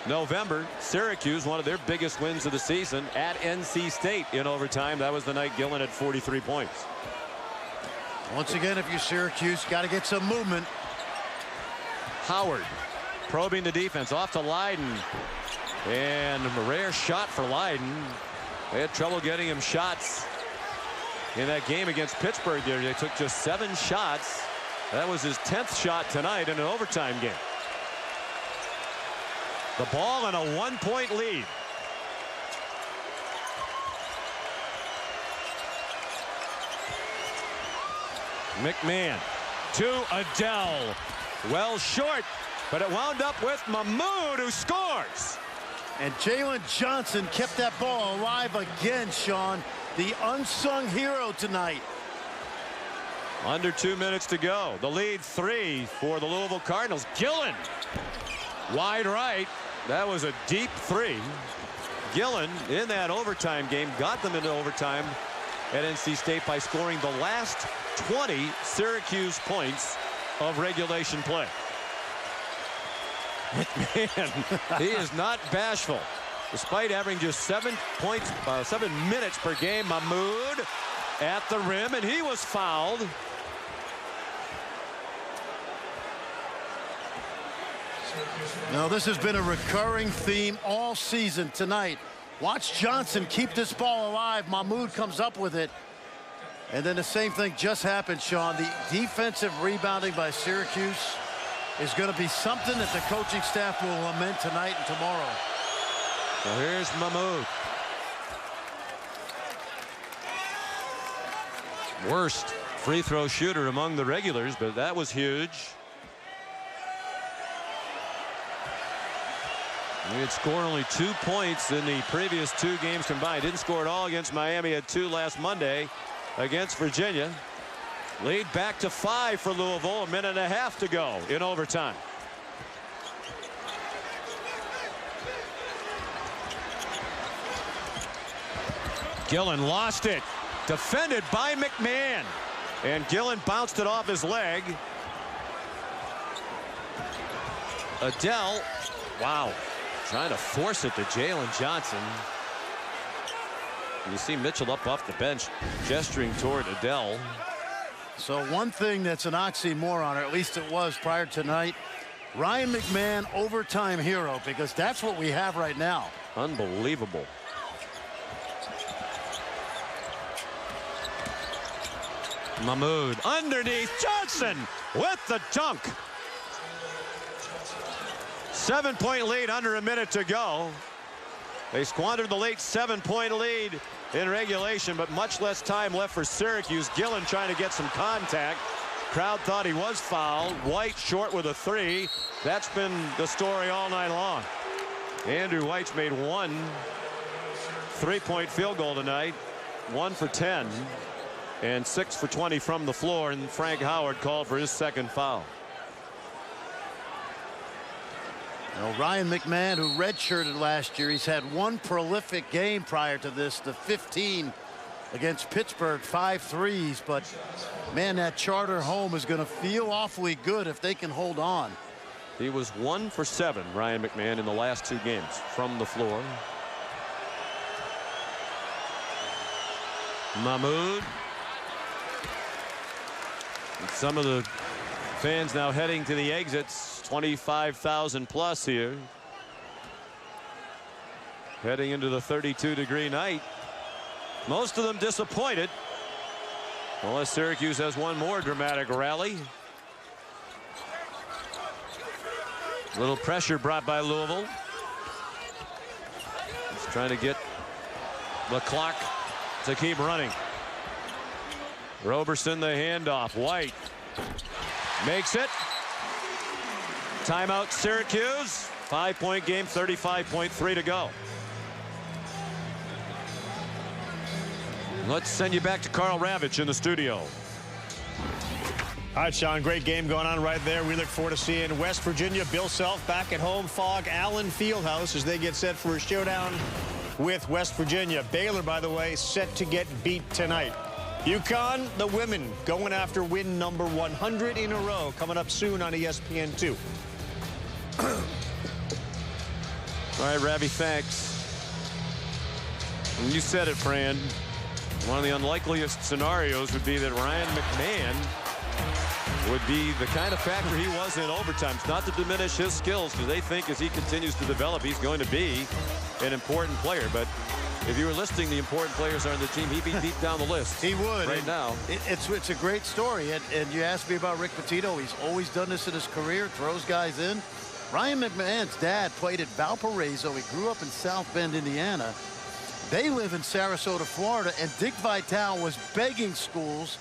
November. Syracuse, one of their biggest wins of the season at NC State in overtime. That was the night Gillen had 43 points. Once again, if you're Syracuse, got to get some movement. Howard probing the defense. Off to Leiden. And a rare shot for Leiden. They had trouble getting him shots in that game against Pittsburgh there. They took just 7 shots. That was his 10th shot tonight in an overtime game. The ball in a 1-point lead. McMahon to Adele. Well short, but it wound up with Mahmoud, who scores. And Jalen Johnson kept that ball alive again, Sean. The unsung hero tonight. Under 2 minutes to go. The lead 3 for the Louisville Cardinals. Gillen, wide right. That was a deep 3. Gillen in that overtime game got them into overtime at NC State by scoring the last 20 Syracuse points of regulation play. McMahon, he is not bashful. Despite averaging just 7 minutes per game, Mahmoud at the rim, and he was fouled. Now, this has been a recurring theme all season tonight. Watch Johnson keep this ball alive. Mahmoud comes up with it. And then the same thing just happened, Sean. The defensive rebounding by Syracuse is going to be something that the coaching staff will lament tonight and tomorrow. So here's Mahmoud. Worst free throw shooter among the regulars, but that was huge. He had scored only 2 points in the previous 2 games combined. Didn't score at all against Miami. Had 2 last Monday against Virginia. Lead back to 5 for Louisville. 1.5 minutes to go in overtime. Gillen lost it. Defended by McMahon. And Gillen bounced it off his leg. Adele. Wow. Trying to force it to Jalen Johnson. You see Mitchell up off the bench gesturing toward Adele. So one thing that's an oxymoron, or at least it was prior to tonight, Ryan McMahon, overtime hero, because that's what we have right now. Unbelievable. Mahmoud underneath. Johnson with the dunk. 7-point lead, under a minute to go. They squandered the late 7-point lead in regulation, but much less time left for Syracuse. Gillen trying to get some contact. Crowd thought he was fouled. White short with a 3. That's been the story all night long. Andrew White's made 1 3-point field goal tonight. 1 for 10 and 6 for 20 from the floor, and Frank Howard called for his 2nd foul. Now, Ryan McMahon, who redshirted last year, he's had 1 prolific game prior to this, the 15 against Pittsburgh, 5 threes. But man, that charter home is going to feel awfully good if they can hold on. He was 1 for 7, Ryan McMahon, in the last 2 games from the floor. Mahmoud. And some of the fans now heading to the exits. 25,000 plus here. Heading into the 32-degree night. Most of them disappointed. Unless Syracuse has one more dramatic rally. Little pressure brought by Louisville. Just trying to get the clock to keep running. Roberson the handoff. White makes it. Timeout Syracuse. 5-point game, 35.3 to go. Let's send you back to Carl Ravitch in the studio. All right, Sean, great game going on right there. We look forward to seeing West Virginia, Bill Self back at home, Fog Allen Fieldhouse as they get set for a showdown with West Virginia. Baylor, by the way, set to get beat tonight. UConn, the women, going after win number 100 in a row, coming up soon on ESPN2. All right, Ravi, thanks. And you said it, Fran. One of the unlikeliest scenarios would be that Ryan McMahon would be the kind of factor he was in overtime. It's not to diminish his skills, because they think as he continues to develop, he's going to be an important player. But if you were listing the important players on the team, he'd be deep down the list. He would. Right now. It's a great story. And you asked me about Rick Pitino. He's always done this in his career, throws guys in. Ryan McMahon's dad played at Valparaiso. He grew up in South Bend, Indiana. They live in Sarasota, Florida, and Dick Vitale was begging schools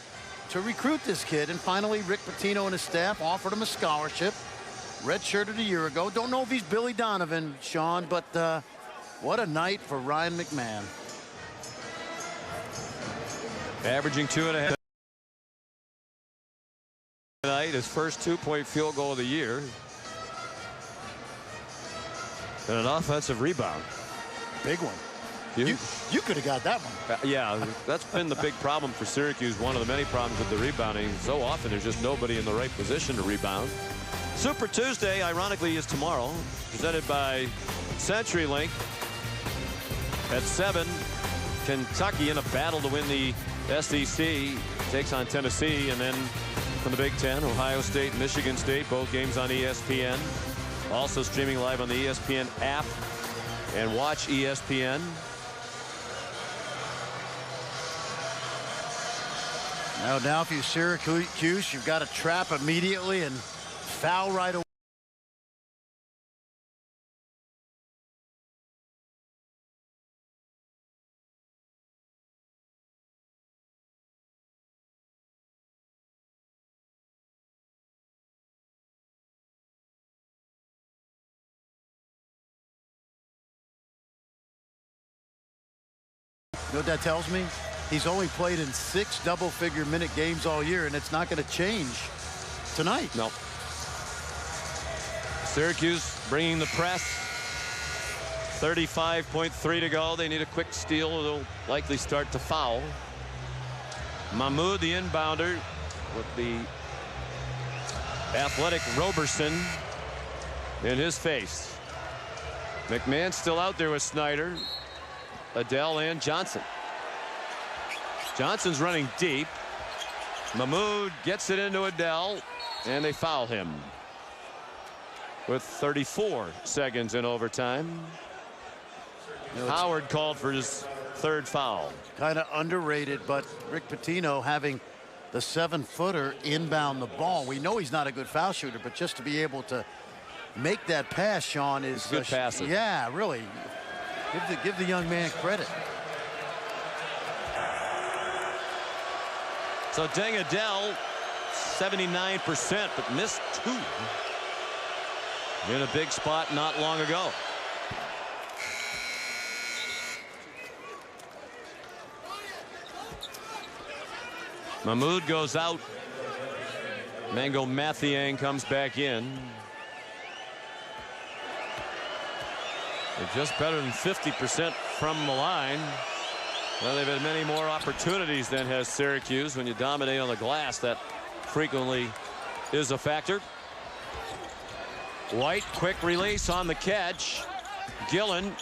to recruit this kid. And finally, Rick Pitino and his staff offered him a scholarship. Redshirted a year ago. Don't know if he's Billy Donovan, Sean, but what a night for Ryan McMahon. Averaging 2.5 tonight, his first 2-point field goal of the year. And an offensive rebound. Big one. You could have got that one. Yeah, that's been the big problem for Syracuse. One of the many problems with the rebounding. So often there's just nobody in the right position to rebound. Super Tuesday, ironically, is tomorrow. Presented by CenturyLink. At 7, Kentucky in a battle to win the SEC. Takes on Tennessee. And then from the Big Ten, Ohio State, Michigan State. Both games on ESPN. Also streaming live on the ESPN app. And watch ESPN. Now if you're Syracuse, you've got to trap immediately and foul right away. You know what that tells me? He's only played in 6 double-figure minute games all year, and it's not going to change tonight. No. Syracuse bringing the press. 35.3 to go. They need a quick steal. They'll likely start to foul. Mahmoud, the inbounder, with the athletic Roberson in his face. McMahon still out there with Snyder, Adele, and Johnson. Johnson's running deep. Mahmoud gets it into Adele, and they foul him with 34 seconds in overtime. Howard called for his 3rd foul. Kind of underrated, but Rick Pitino having the 7-footer inbound the ball. We know he's not a good foul shooter, but just to be able to make that pass, Sean, is good passer. Yeah, really. Give the young man credit. So Deng Adele, 79%, but missed 2 in a big spot not long ago. Mahmoud goes out. Mango Mathiang comes back in. They're just better than 50% from the line. Well, they've had many more opportunities than has Syracuse. When you dominate on the glass, that frequently is a factor. White, quick release on the catch. Gillen,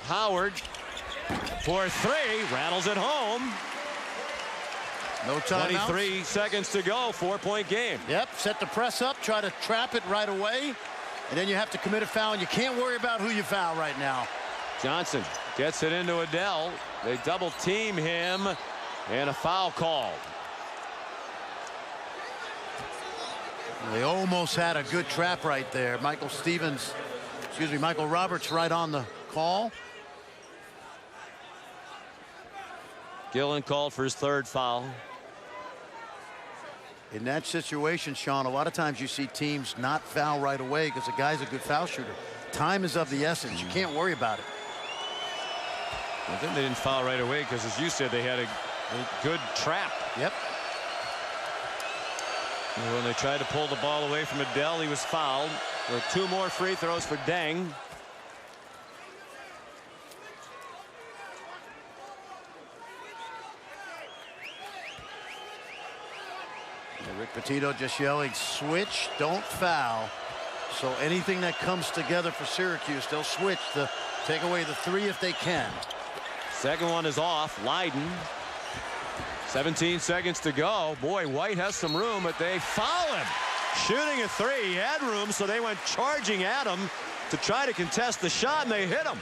Howard for 3, rattles it home. No timeouts. 23 seconds to go, 4-point game. Yep, set the press up, try to trap it right away, and then you have to commit a foul, and you can't worry about who you foul right now. Johnson gets it into Adele. They double team him, and a foul called. They almost had a good trap right there. Michael Roberts right on the call. Gillen called for his 3rd foul. In that situation, Sean, a lot of times you see teams not foul right away because the guy's a good foul shooter. Time is of the essence. You can't worry about it. I think they didn't foul right away because, as you said, they had a good trap. Yep. And when they tried to pull the ball away from Adele, he was fouled. There were 2 more free throws for Deng. Rick Pitino just yelling, switch, don't foul. So anything that comes together for Syracuse, they'll switch to take away the 3 if they can. Second one is off. Leiden 17 seconds to go. Boy, White has some room, but they foul him. Shooting a three. He had room, so they went charging at him to try to contest the shot, and they hit him.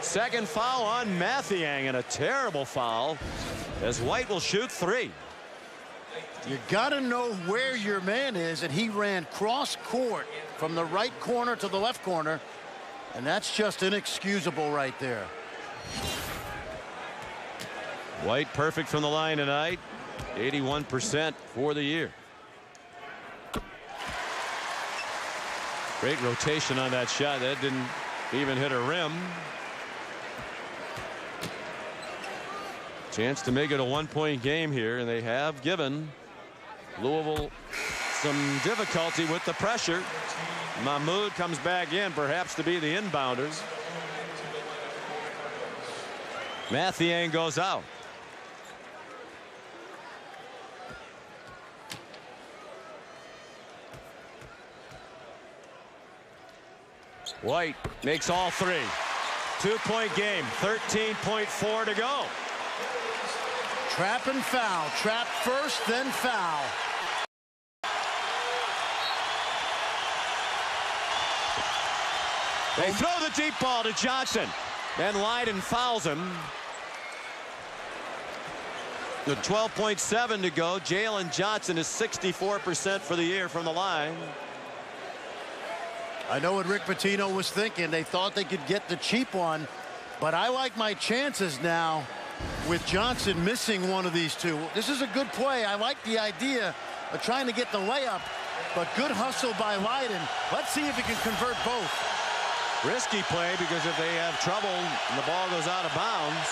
Second foul on Mathiang, and a terrible foul as White will shoot three. You got to know where your man is, and he ran cross court from the right corner to the left corner, and that's just inexcusable right there. White perfect from the line tonight. 81% for the year. Great rotation on that shot. That didn't even hit a rim. Chance to make it a one-point game here, and they have given Louisville some difficulty with the pressure. Mahmoud comes back in, perhaps to be the inbounders. Mathiang goes out. White makes all three. 2-point game. 13.4 to go. Trap and foul. Trap first, then foul. They throw the deep ball to Johnson. Then Leiden fouls him. With 12.7 to go, Jalen Johnson is 64% for the year from the line. I know what Rick Pitino was thinking. They thought they could get the cheap one, but I like my chances now with Johnson missing one of these two. This is a good play. I like the idea of trying to get the layup, but good hustle by Leiden. Let's see if he can convert both. Risky play, because if they have trouble and the ball goes out of bounds.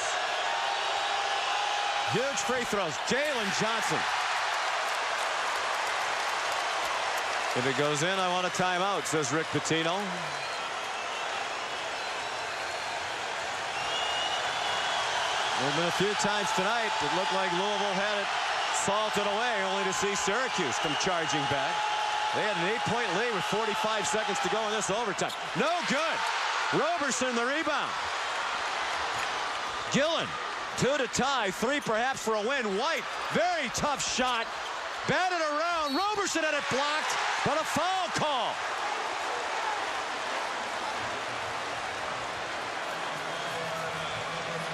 Huge free throws. Jalen Johnson. If it goes in, I want a timeout, says Rick Pitino. There's been a few times tonight it looked like Louisville had it salted away, only to see Syracuse come charging back. They had an 8-point lead with 45 seconds to go in this overtime. No good. Roberson the rebound. Gillen, 2 to tie, 3 perhaps for a win. White, very tough shot. Batted around. Roberson had it blocked, but a foul call.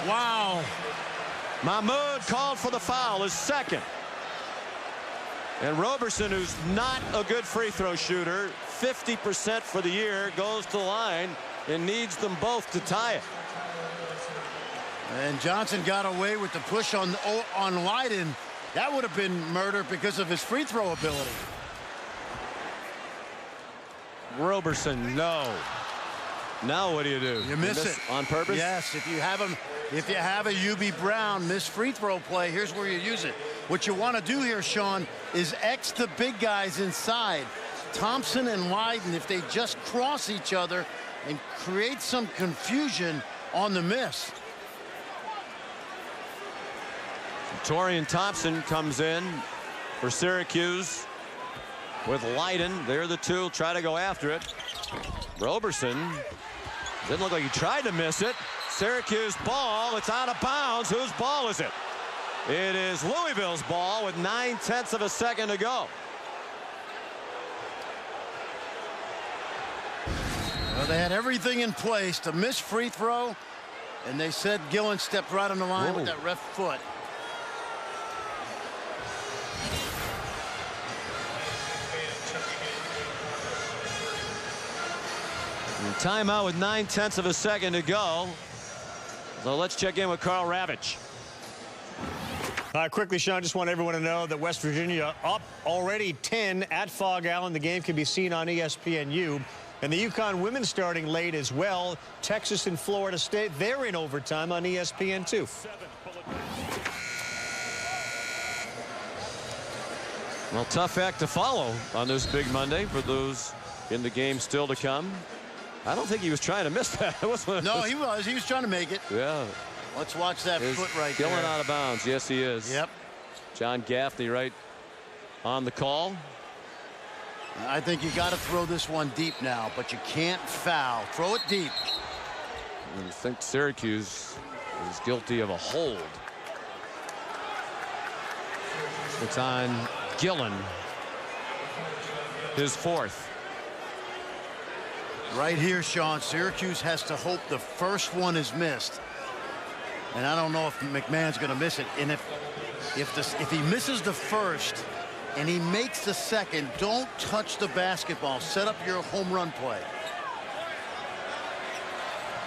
Wow. Mahmoud called for the foul, his second. And Roberson, who's not a good free throw shooter, 50% for the year, goes to the line and needs them both to tie it. And Johnson got away with the push on Leiden. That would have been murder because of his free throw ability. Roberson, no. Now what do? You miss it on purpose? Yes, if you have a UB Brown missed free throw play, here's where you use it. What you want to do here, Sean, is X the big guys inside. Thompson and Leiden, if they just cross each other and create some confusion on the miss. Torian Thompson comes in for Syracuse with Leiden. They're the two. Try to go after it. Roberson didn't look like he tried to miss it. Syracuse ball. It's out of bounds. Whose ball is it? It is Louisville's ball with 9/10 of a second to go. Well, they had everything in place to miss free throw, and they said Gillen stepped right on the line with that left foot. Timeout with 9/10 of a second to go. So let's check in with Carl Ravitch. Quickly, Sean, just want everyone to know that West Virginia up already 10 at Fog Allen. The game can be seen on ESPNU. And the UConn women starting late as well. Texas and Florida State, they're in overtime on ESPN2. Well, tough act to follow on this big Monday for those in the game still to come. I don't think he was trying to miss that. No, he was. He was trying to make it. Yeah. Let's watch that foot right there. Gillen out of bounds. Yes, he is. Yep. John Gaffney right on the call. I think you got to throw this one deep now, but you can't foul. Throw it deep. I think Syracuse is guilty of a hold. It's on Gillen. His fourth. Right here, Sean, Syracuse has to hope the first one is missed. And I don't know if McMahon's going to miss it. And if he misses the first and he makes the second, don't touch the basketball. Set up your home run play.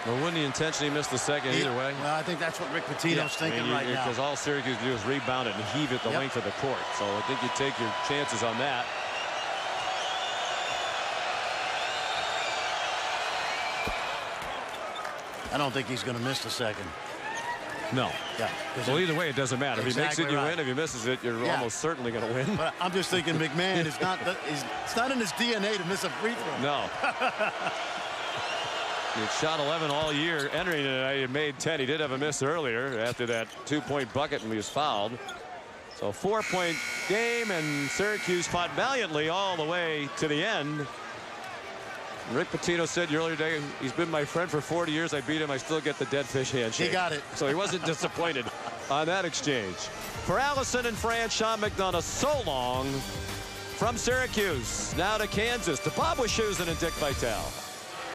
Well, wouldn't he intentionally miss the second either way? Well, I think that's what Rick Pitino's thinking right now. Because all Syracuse do is rebound it and heave it the length of the court. So I think you take your chances on that. I don't think he's going to miss the second. No. Yeah. Well, either way, it doesn't matter. If he makes it, you win. If he misses it, you're almost certainly going to win. But I'm just thinking McMahon is not. It's not in his DNA to miss a free throw. No. He shot 11 all year. Entering tonight, he made 10. He did have a miss earlier after that 2-point bucket, and he was fouled. So 4-point game, and Syracuse fought valiantly all the way to the end. Rick Pitino said earlier today, he's been my friend for 40 years. I beat him. I still get the dead fish handshake. He got it. So he wasn't disappointed on that exchange. For Allison and Fran, Sean McDonough, so long from Syracuse. Now to Kansas, to Bob Wischusen and Dick Vitale.